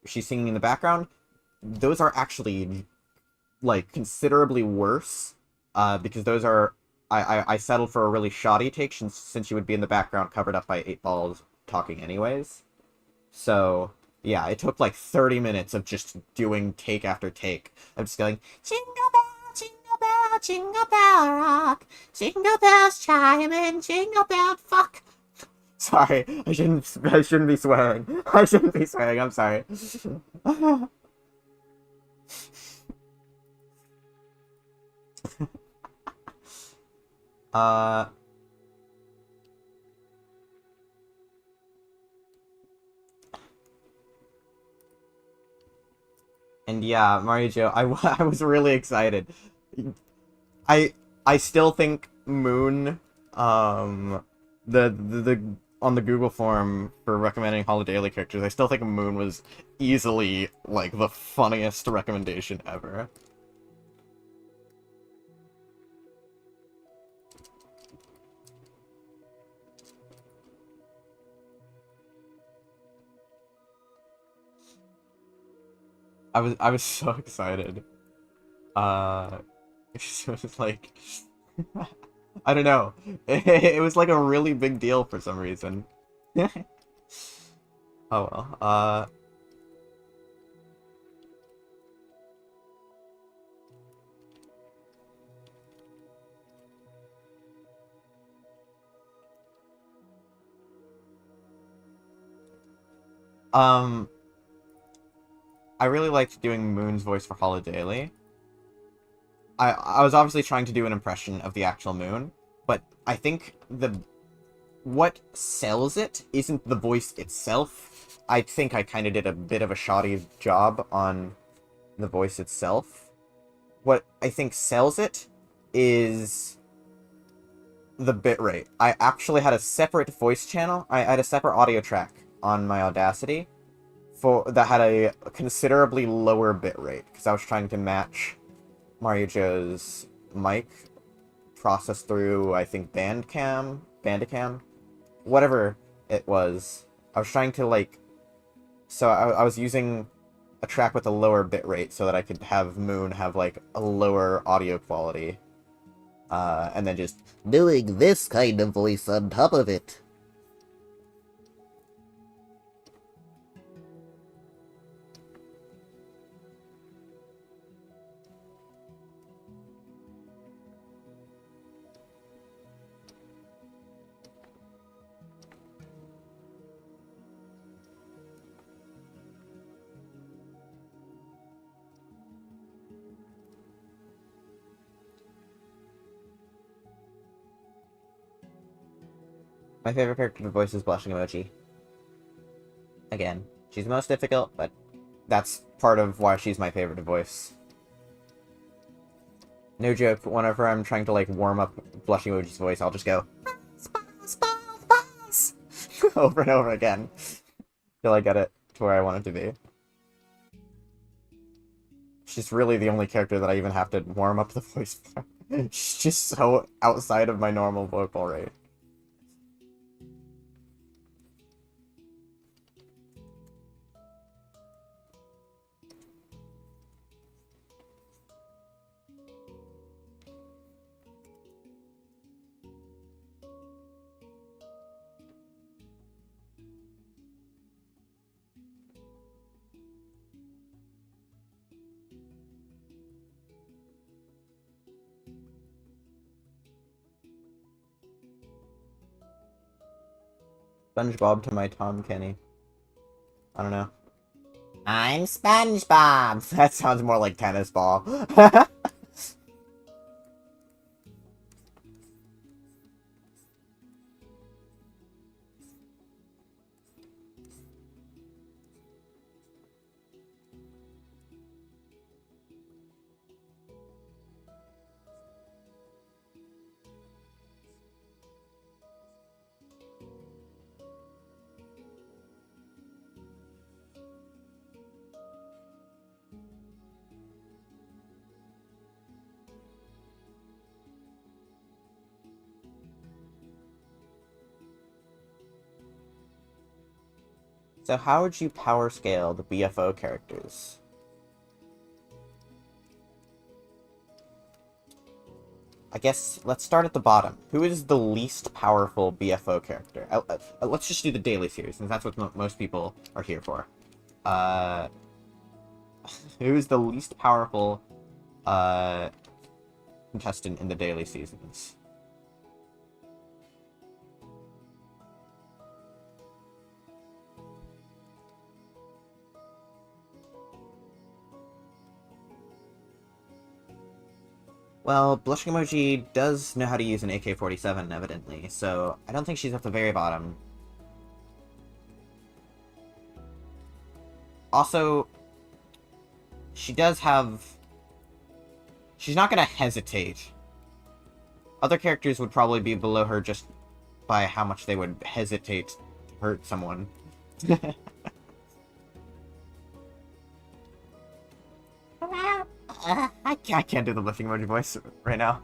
she's singing in the background, those are actually, like, considerably worse, because those are... I settled for a really shoddy take since she would be in the background covered up by 8-Balls talking anyways. So, yeah, it took like 30 minutes of just doing take after take. I'm just going, Jingle bell, jingle bell, jingle bell rock. Jingle bells chiming, jingle bell fuck. sorry, I shouldn't be swearing. I shouldn't be swearing, I'm sorry. And yeah, Mario Joe, I was really excited. I still think Moon, the on the Google form for recommending Holiday characters, I still think Moon was easily, like, the funniest recommendation ever. I was so excited. It was like, I don't know. It was like a really big deal for some reason. Oh well. Um, I really liked doing Moon's voice for Holiday. I was obviously trying to do an impression of the actual Moon, but I think what sells it isn't the voice itself. I think I kind of did a bit of a shoddy job on the voice itself. What I think sells it is the bitrate. I actually had a separate voice channel. I had a separate audio track on my Audacity that had a considerably lower bitrate, because I was trying to match Mario Joe's mic processed through, I think, Bandicam, whatever it was. I was trying to, like... So I was using a track with a lower bitrate so that I could have Moon have, like, a lower audio quality. And then just doing this kind of voice on top of it. My favorite character to voice is Blushing Emoji. Again, she's the most difficult, but that's part of why she's my favorite to voice. No joke, whenever I'm trying to, like, warm up Blushing Emoji's voice, I'll just go, Buzz, buzz, buzz, buzz. over and over again till I get it to where I want it to be. She's really the only character that I even have to warm up the voice for. She's just so outside of my normal vocal rate. SpongeBob to my Tom Kenny. I don't know. I'm SpongeBob! That sounds more like tennis ball. So how would you power scale the BFO characters? I guess let's start at the bottom. Who is the least powerful BFO character? Let's just do the daily series, since that's what most people are here for. Who is the least powerful contestant in the daily seasons? Well, Blushing Emoji does know how to use an AK-47, evidently, so I don't think she's at the very bottom. Also, she does have... She's not gonna hesitate. Other characters would probably be below her just by how much they would hesitate to hurt someone. I can't do the Blushing Emoji voice right now.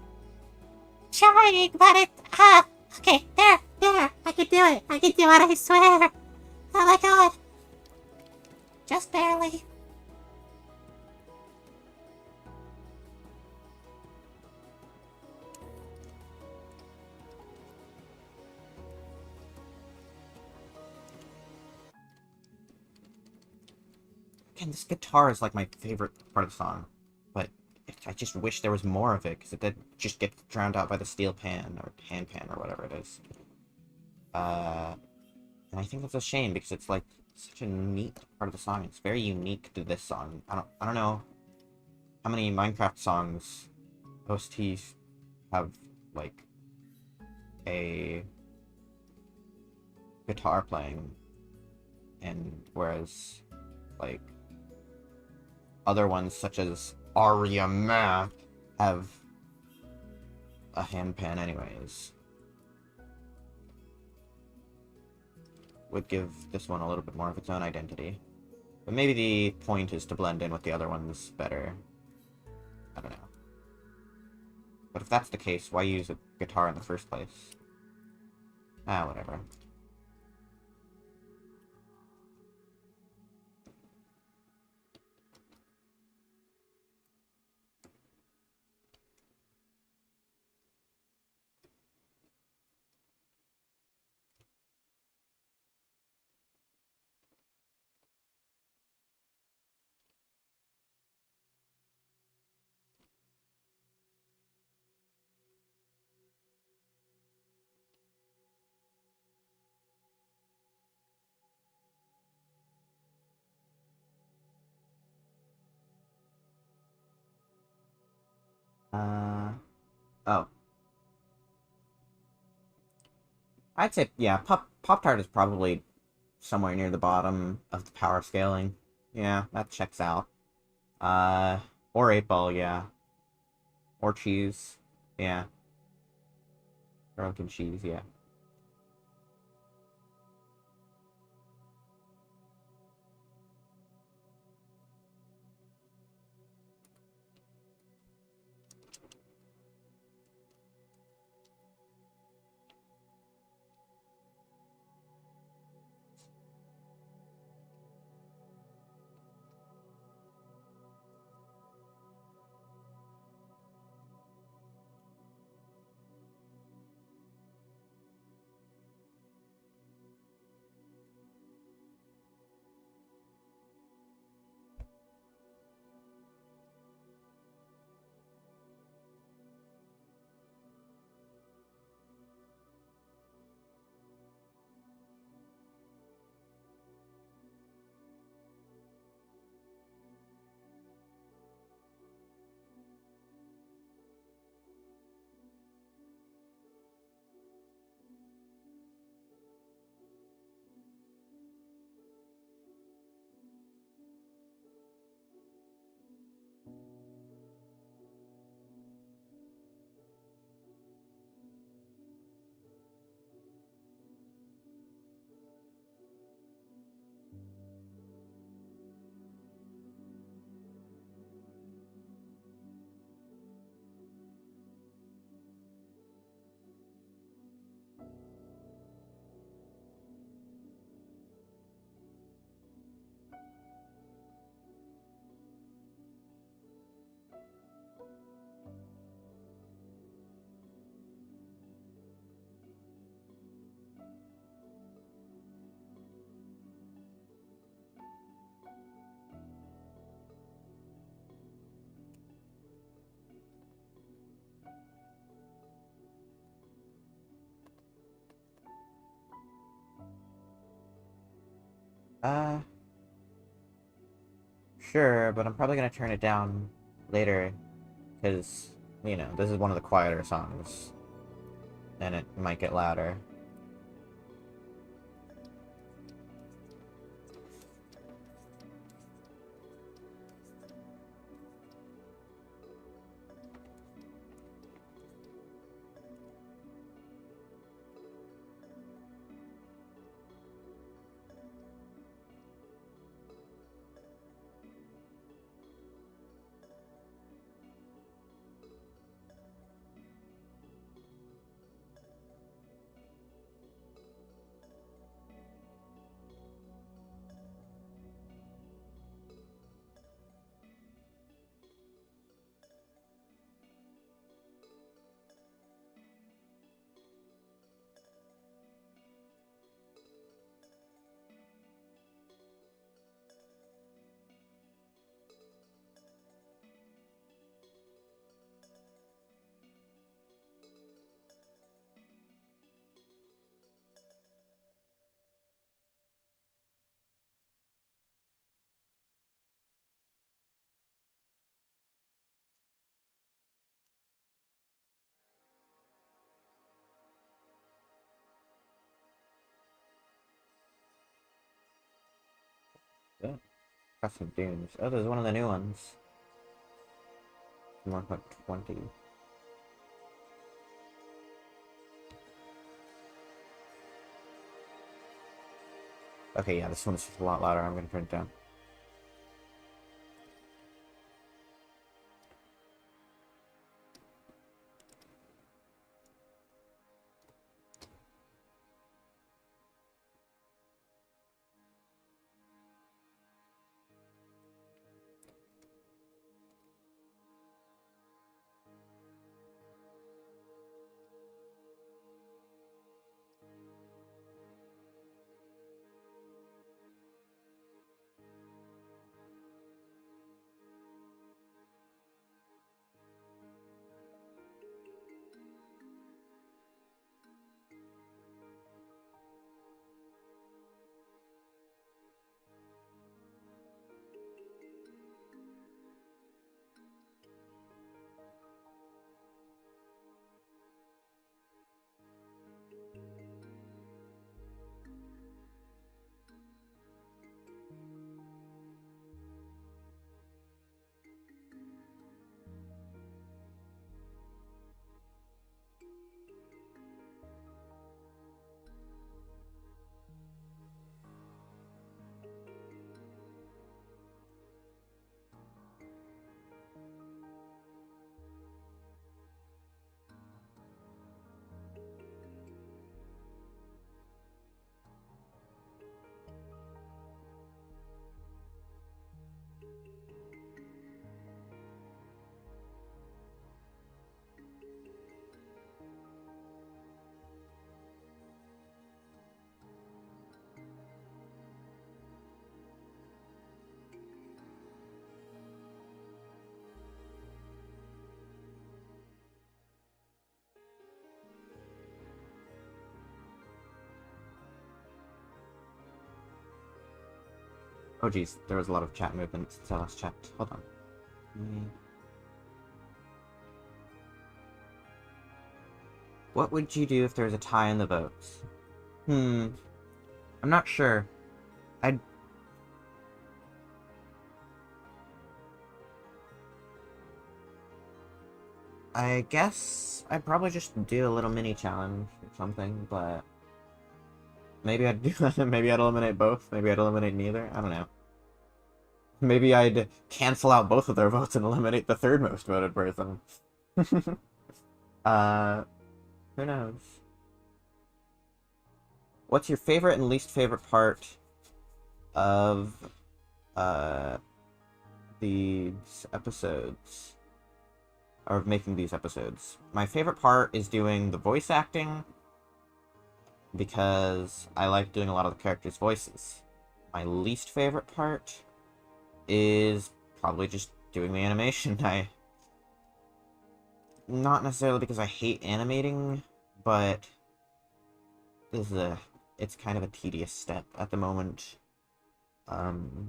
Trying, but okay, there, I can do it, I swear. Oh my god. Just barely. Again, this guitar is like my favorite part of the song, but I just wish there was more of it, because it did just get drowned out by the steel pan, or hand pan, or whatever it is. And I think that's a shame, because it's like such a neat part of the song. It's very unique to this song. I don't know how many Minecraft songs OSTs have, like, a guitar playing, and whereas, like, other ones, such as Aria Map, have a handpan anyways. Would give this one a little bit more of its own identity. But maybe the point is to blend in with the other ones better. I don't know. But if that's the case, why use a guitar in the first place? Ah, whatever. Oh. I'd say, yeah, Pop-Tart is probably somewhere near the bottom of the power scaling. Yeah, that checks out. Or 8-Ball, yeah. Or Cheese, yeah. Drunken Cheese, yeah. Uh, sure, but I'm probably gonna turn it down later, because, you know, this is one of the quieter songs, and it might get louder. Yeah. Custom Dunes. Oh, there's one of the new ones. 1.20. Okay, yeah, this one's a lot louder. I'm gonna turn it down. Oh geez, there was a lot of chat movement since I last checked. Hold on. What would you do if there was a tie in the votes? I'm not sure. I'd... I guess I'd probably just do a little mini challenge or something, but... Maybe I'd do that. Maybe I'd eliminate both. Maybe I'd eliminate neither. I don't know. Maybe I'd cancel out both of their votes and eliminate the third most voted person. uh, who knows? What's your favorite and least favorite part of these episodes? Or of making these episodes? My favorite part is doing the voice acting, because I like doing a lot of the characters' voices. My least favorite part is probably just doing the animation. Not necessarily because I hate animating, but it's kind of a tedious step at the moment. Because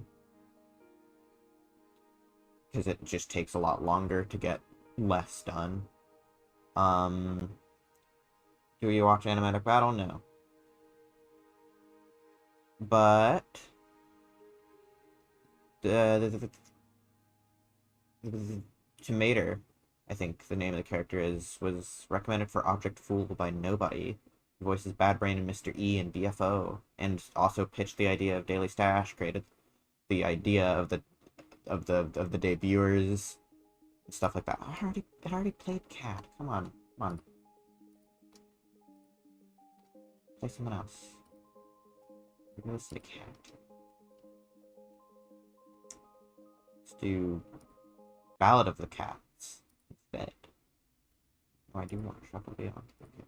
it just takes a lot longer to get less done. Um, do you watch Animatic Battle? No. But Tomater, I think the name of the character is, was recommended for Object Fool by Nobody. He voices Bad Brain and Mr. E and BFO, and also pitched the idea of Daily Stash, created the idea of the debuters, and stuff like that. I already played Cat. Come on, come on. Play someone else. We're gonna listen to Cat. Let's do Ballad of the Cats instead. Oh, I do want to shuffle beyond. Okay.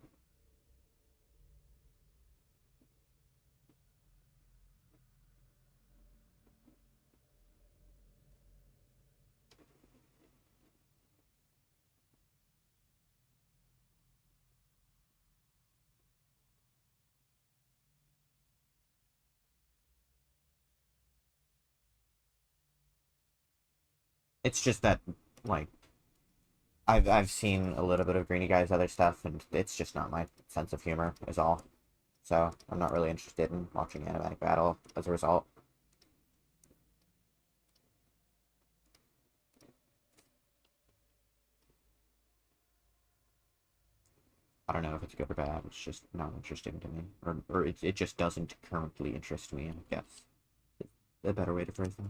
It's just that, like, I've seen a little bit of Greeny Guy's other stuff, and it's just not my sense of humor, is all. So I'm not really interested in watching Animatic Battle as a result. I don't know if it's good or bad. It's just not interesting to me, or it just doesn't currently interest me. I guess a better way to phrase that.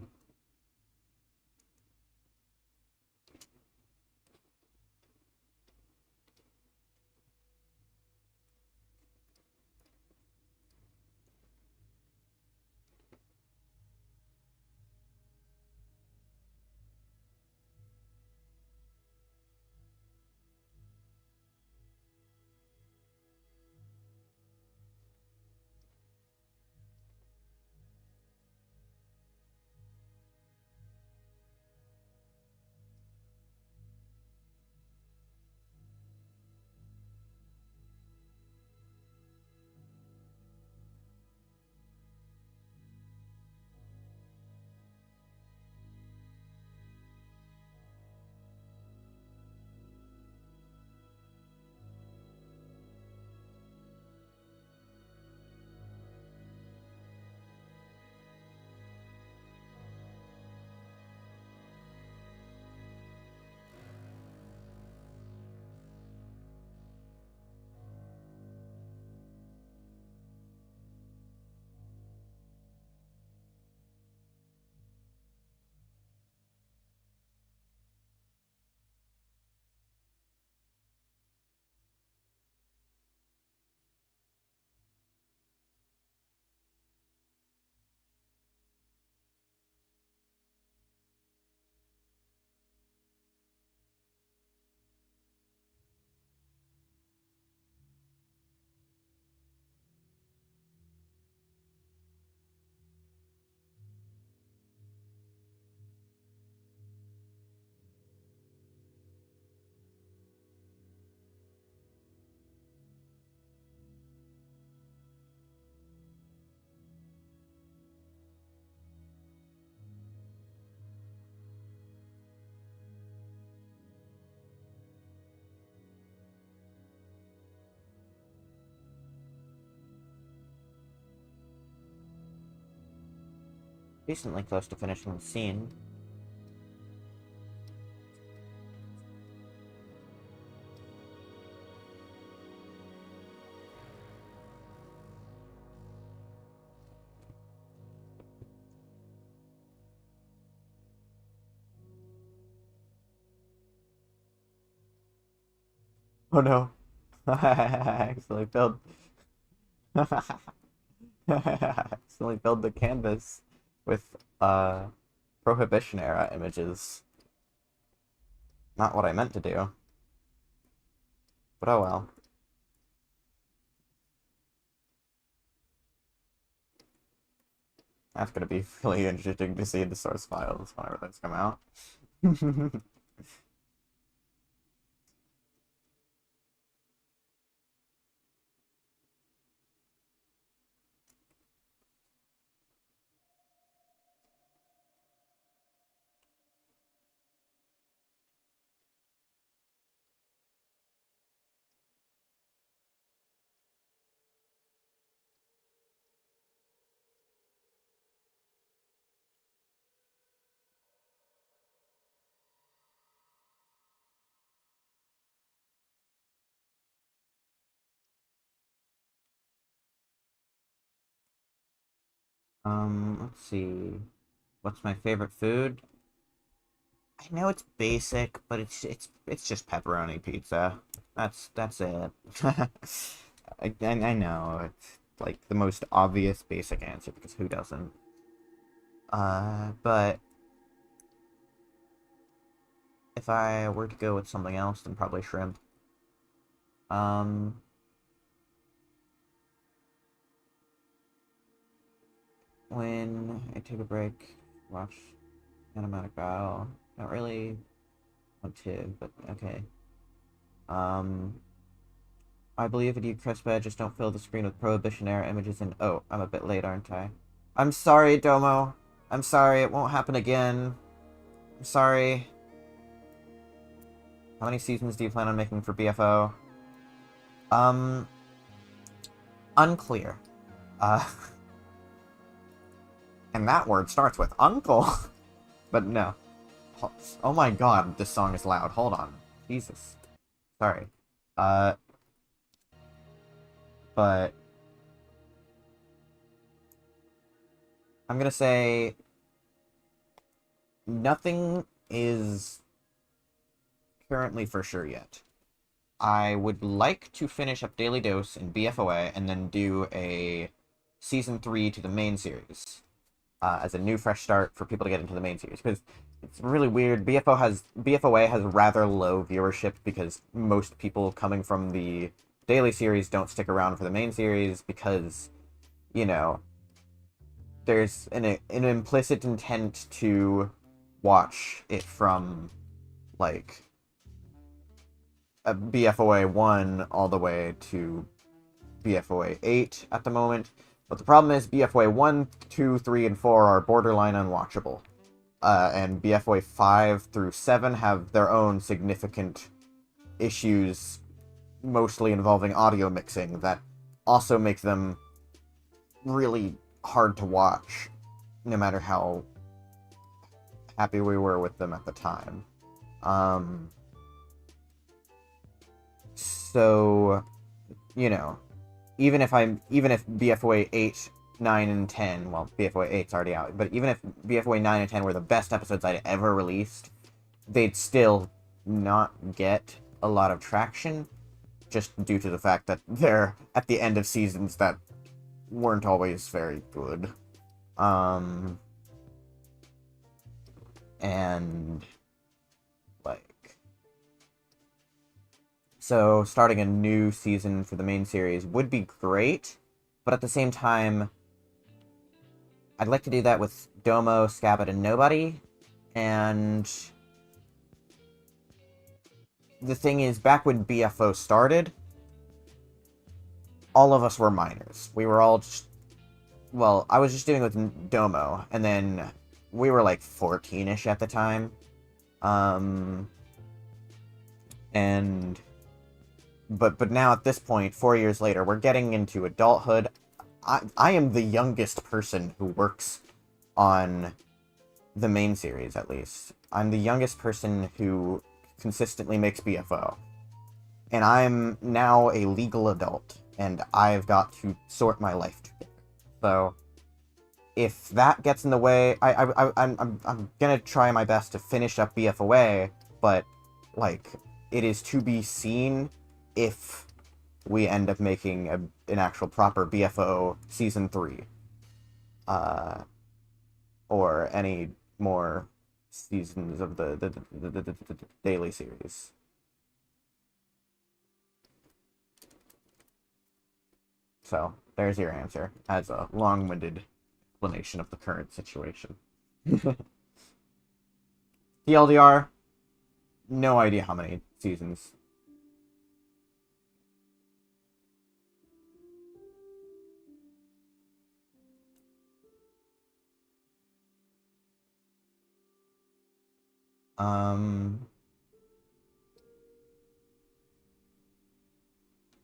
Decently close to finishing the scene. Oh no. I accidentally filled I accidentally filled the canvas with Prohibition era images. Not what I meant to do. But oh well. That's gonna be really interesting to see the source files whenever those come out. Let's see. What's my favorite food? I know it's basic, but it's just pepperoni pizza. That's it. I know it's like the most obvious basic answer because who doesn't? But if I were to go with something else, then probably shrimp. Um, when I take a break, watch Animatic BFO. Not really want to, but okay. Um, I believe if you press bed, just don't fill the screen with Prohibition-era images and... Oh, I'm a bit late, aren't I? I'm sorry, Domo. I'm sorry, it won't happen again. I'm sorry. How many seasons do you plan on making for BFO? Unclear. And that word starts with uncle. But no. Oh my god, this song is loud. Hold on. Jesus. Sorry. But I'm gonna say nothing is currently for sure yet. I would like to finish up Daily Dose in BFOA and then do a Season 3 to the main series as a new fresh start for people to get into the main series. Because it's really weird. BFOA has rather low viewership because most people coming from the daily series don't stick around for the main series because, you know, there's an implicit intent to watch it from, like, a BFOA 1 all the way to BFOA 8 at the moment. But the problem is BFOA 1, 2, 3, and 4 are borderline unwatchable. And BFOA 5 through 7 have their own significant issues, mostly involving audio mixing, that also make them really hard to watch, no matter how happy we were with them at the time. So, you know, even if BFOA 8, 9, and 10, well, BFOA 8's already out, but even if BFOA 9 and 10 were the best episodes I'd ever released, they'd still not get a lot of traction, just due to the fact that they're at the end of seasons that weren't always very good. And, like... So, starting a new season for the main series would be great, but at the same time, I'd like to do that with Domo, Scabbard, and Nobody, and... The thing is, back when BFO started, all of us were minors. We were all just... Well, I was just doing it with Domo, and then we were like 14-ish at the time. But now at this point, 4 years later, we're getting into adulthood. I am the youngest person who works on the main series, at least. I'm the youngest person who consistently makes BFO. And I'm now a legal adult, and I've got to sort my life together. So, if that gets in the way, I'm gonna try my best to finish up BFOA, but, like, it is to be seen if we end up making an actual proper BFO Season 3. Or any more seasons of the daily series. So, there's your answer, as a long-winded explanation of the current situation. TLDR, no idea how many seasons.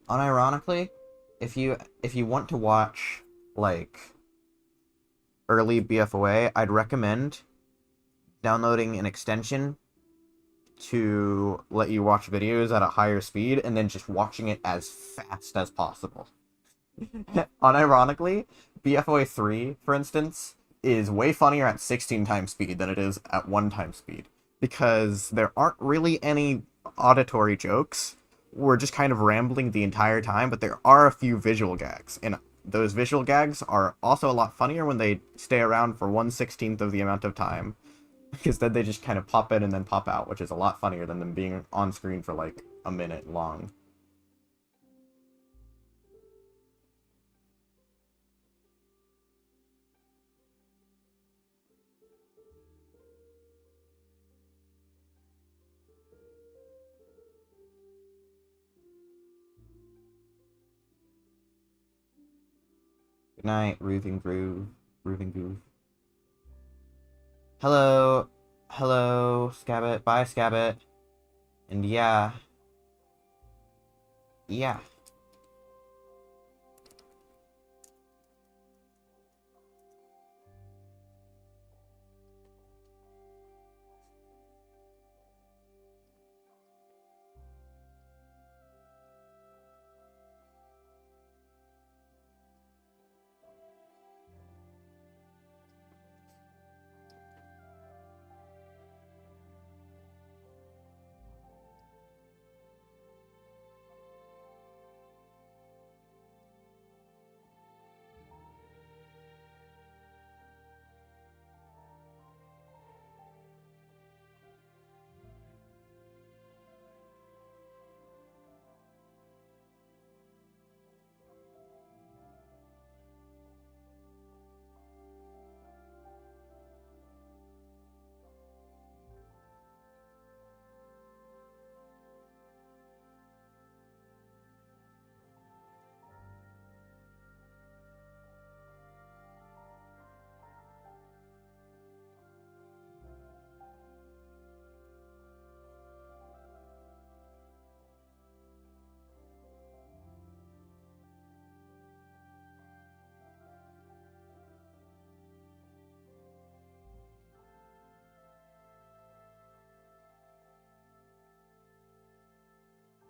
Unironically, if you want to watch, like, early BFOA, I'd recommend downloading an extension to let you watch videos at a higher speed and then just watching it as fast as possible. Unironically, BFOA 3, for instance, is way funnier at 16 times speed than it is at 1 time speed. Because there aren't really any auditory jokes. We're just kind of rambling the entire time, but there are a few visual gags. And those visual gags are also a lot funnier when they stay around for 1/16th of the amount of time. Because then they just kind of pop in and then pop out, which is a lot funnier than them being on screen for like a minute long. Good night, Rooving Groove. Rooving Groove. Hello. Hello, Scabbit. Bye, Scabbit. And yeah. Yeah.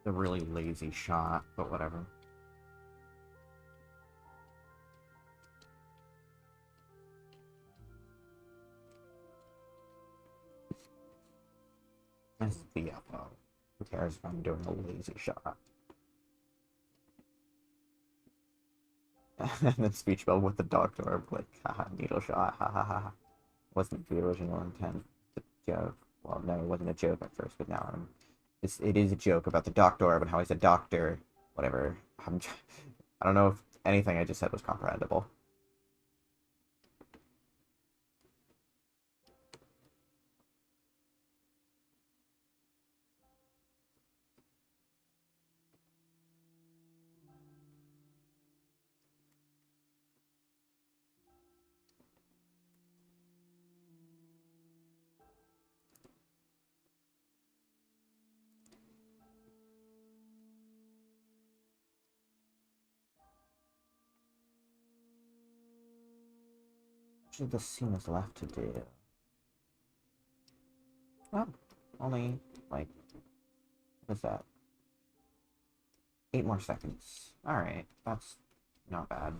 A really lazy shot, but whatever. That's BFO. Who cares if I'm doing a lazy shot? And then speech bubble with the doctor, like, haha, needle shot, ha ha ha. Wasn't the original intent. The joke. Well, no, it wasn't a joke at first, but now it is a joke about the doctor and how he's a doctor. Whatever. I don't know if anything I just said was comprehensible. Actually, the scene is left to do. Well, only, like, what's that? 8 more seconds. Alright, that's not bad.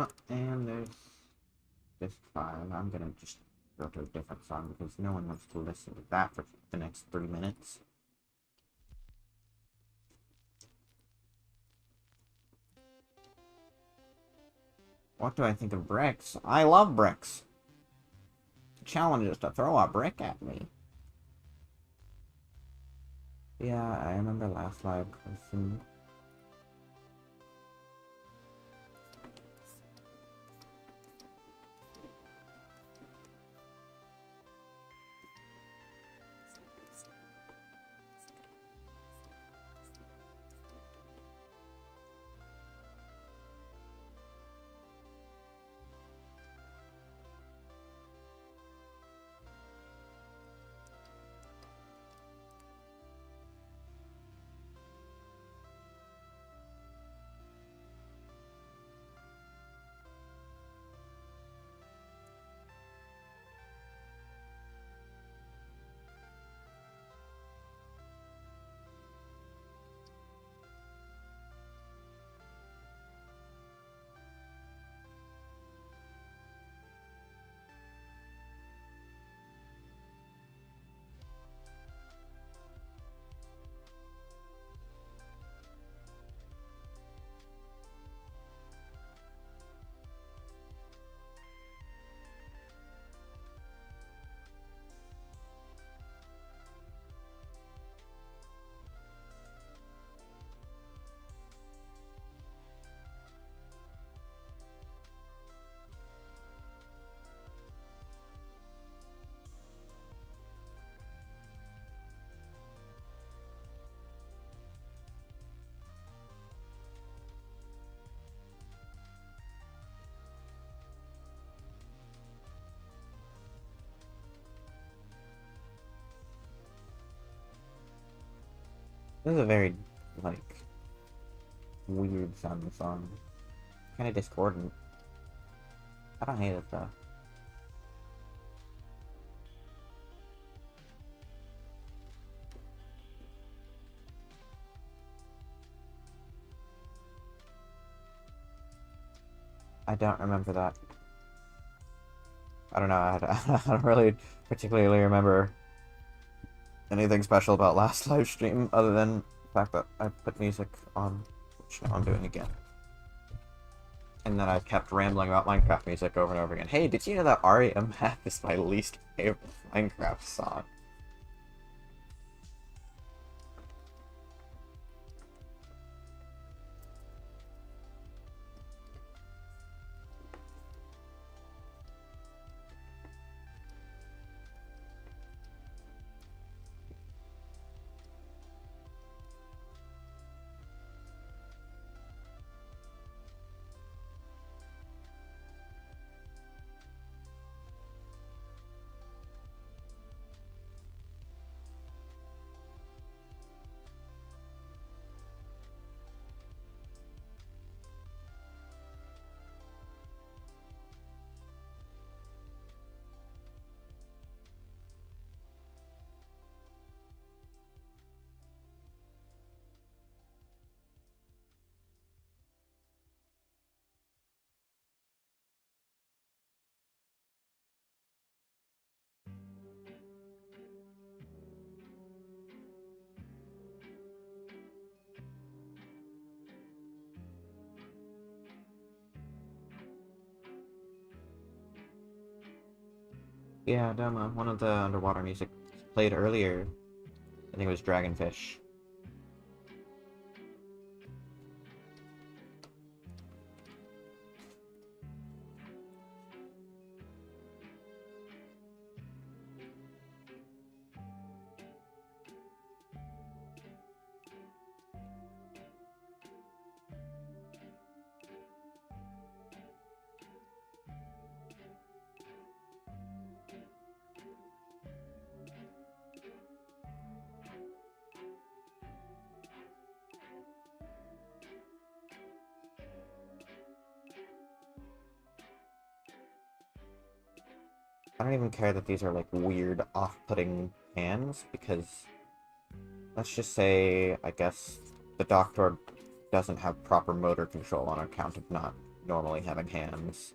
Oh, and there's this file. I'm gonna just go to a different song because no one wants to listen to that for the next 3 minutes. What do I think of bricks? I love bricks. The challenge is to throw a brick at me. Yeah, I remember last live person. This is a very, like, weird sounding song. Kind of discordant. I don't hate it though. I don't remember that. I don't know, I don't really particularly remember anything special about last live stream other than the fact that I put music on, which now I'm doing again. And then I kept rambling about Minecraft music over and over again. Hey, did you know that Aria Map is my least favorite Minecraft song? Yeah, Doma, one of the underwater music played earlier. I think it was Dragonfish. I don't even care that these are like weird, off-putting hands, because let's just say, I guess, the doctor doesn't have proper motor control on account of not normally having hands.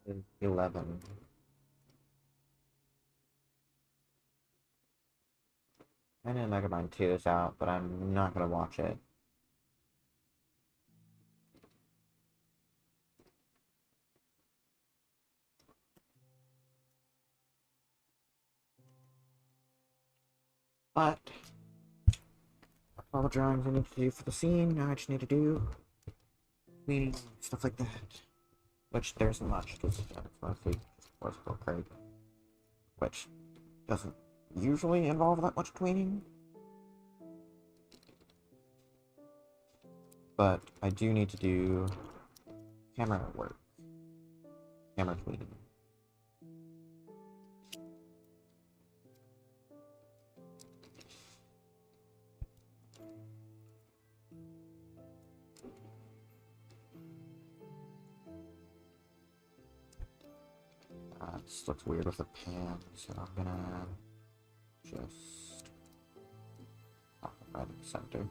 Is 11. I know Megamind 2 is out, but I'm not gonna watch it. But all the drawings I need to do for the scene, now I just need to do cleaning, stuff like that. Which there isn't much, because it's mostly just forcible crepe. Which doesn't usually involve that much cleaning. But I do need to do camera work. Camera cleaning. This looks weird with the pan, so I'm gonna just pop it right in the center.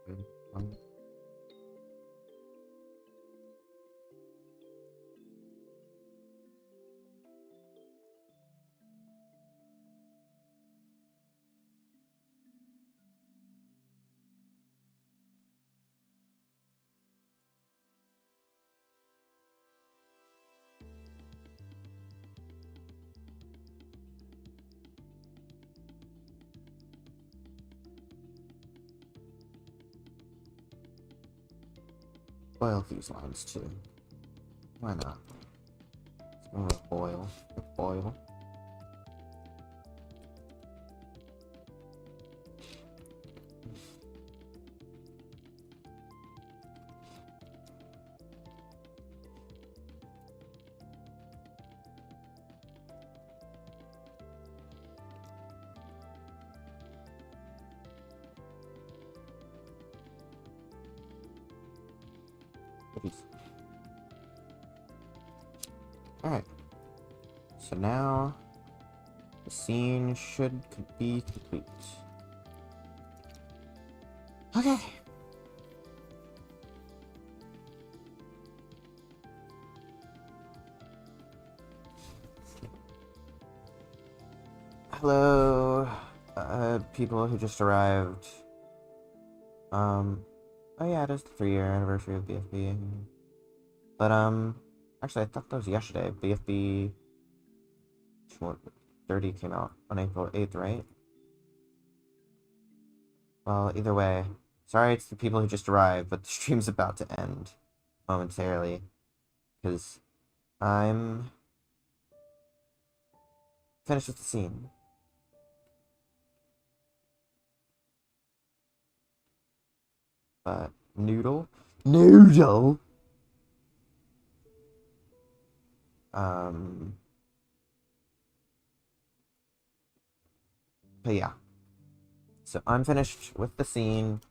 Good. Boil these lines too. Why not? It's more of boil. Boil. Alright. So now the scene should be complete. Okay. Hello, people who just arrived. Oh yeah, it is the 3-year anniversary of BFB. But, actually, I thought that was yesterday. BFB 30 came out on April 8th, right? Well, either way, sorry to the people who just arrived, but the stream's about to end momentarily. Because I'm finished with the scene. But, Noodle? But yeah. So I'm finished with the scene.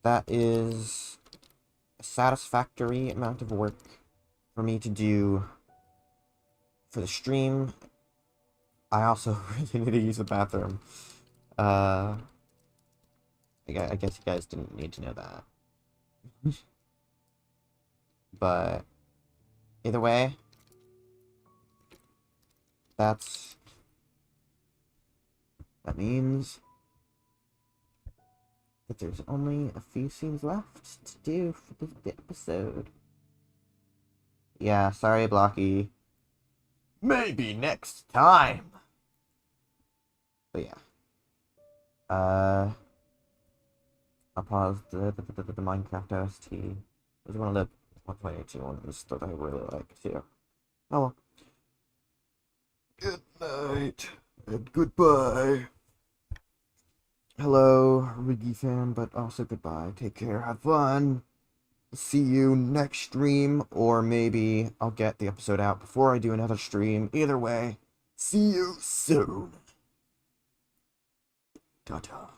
That is a satisfactory amount of work for me to do for the stream. I also really need to use the bathroom. I guess you guys didn't need to know that. But either way, that means that there's only a few scenes left to do for the episode. Yeah, sorry, Blocky. Maybe next time. But yeah. I'll pause the Minecraft OST. It was one of the 1.82 ones that I really like too. Oh well. Good night and goodbye. Hello, Riggy fan, but also goodbye. Take care, have fun. See you next stream, or maybe I'll get the episode out before I do another stream. Either way, see you soon. Ta-ta.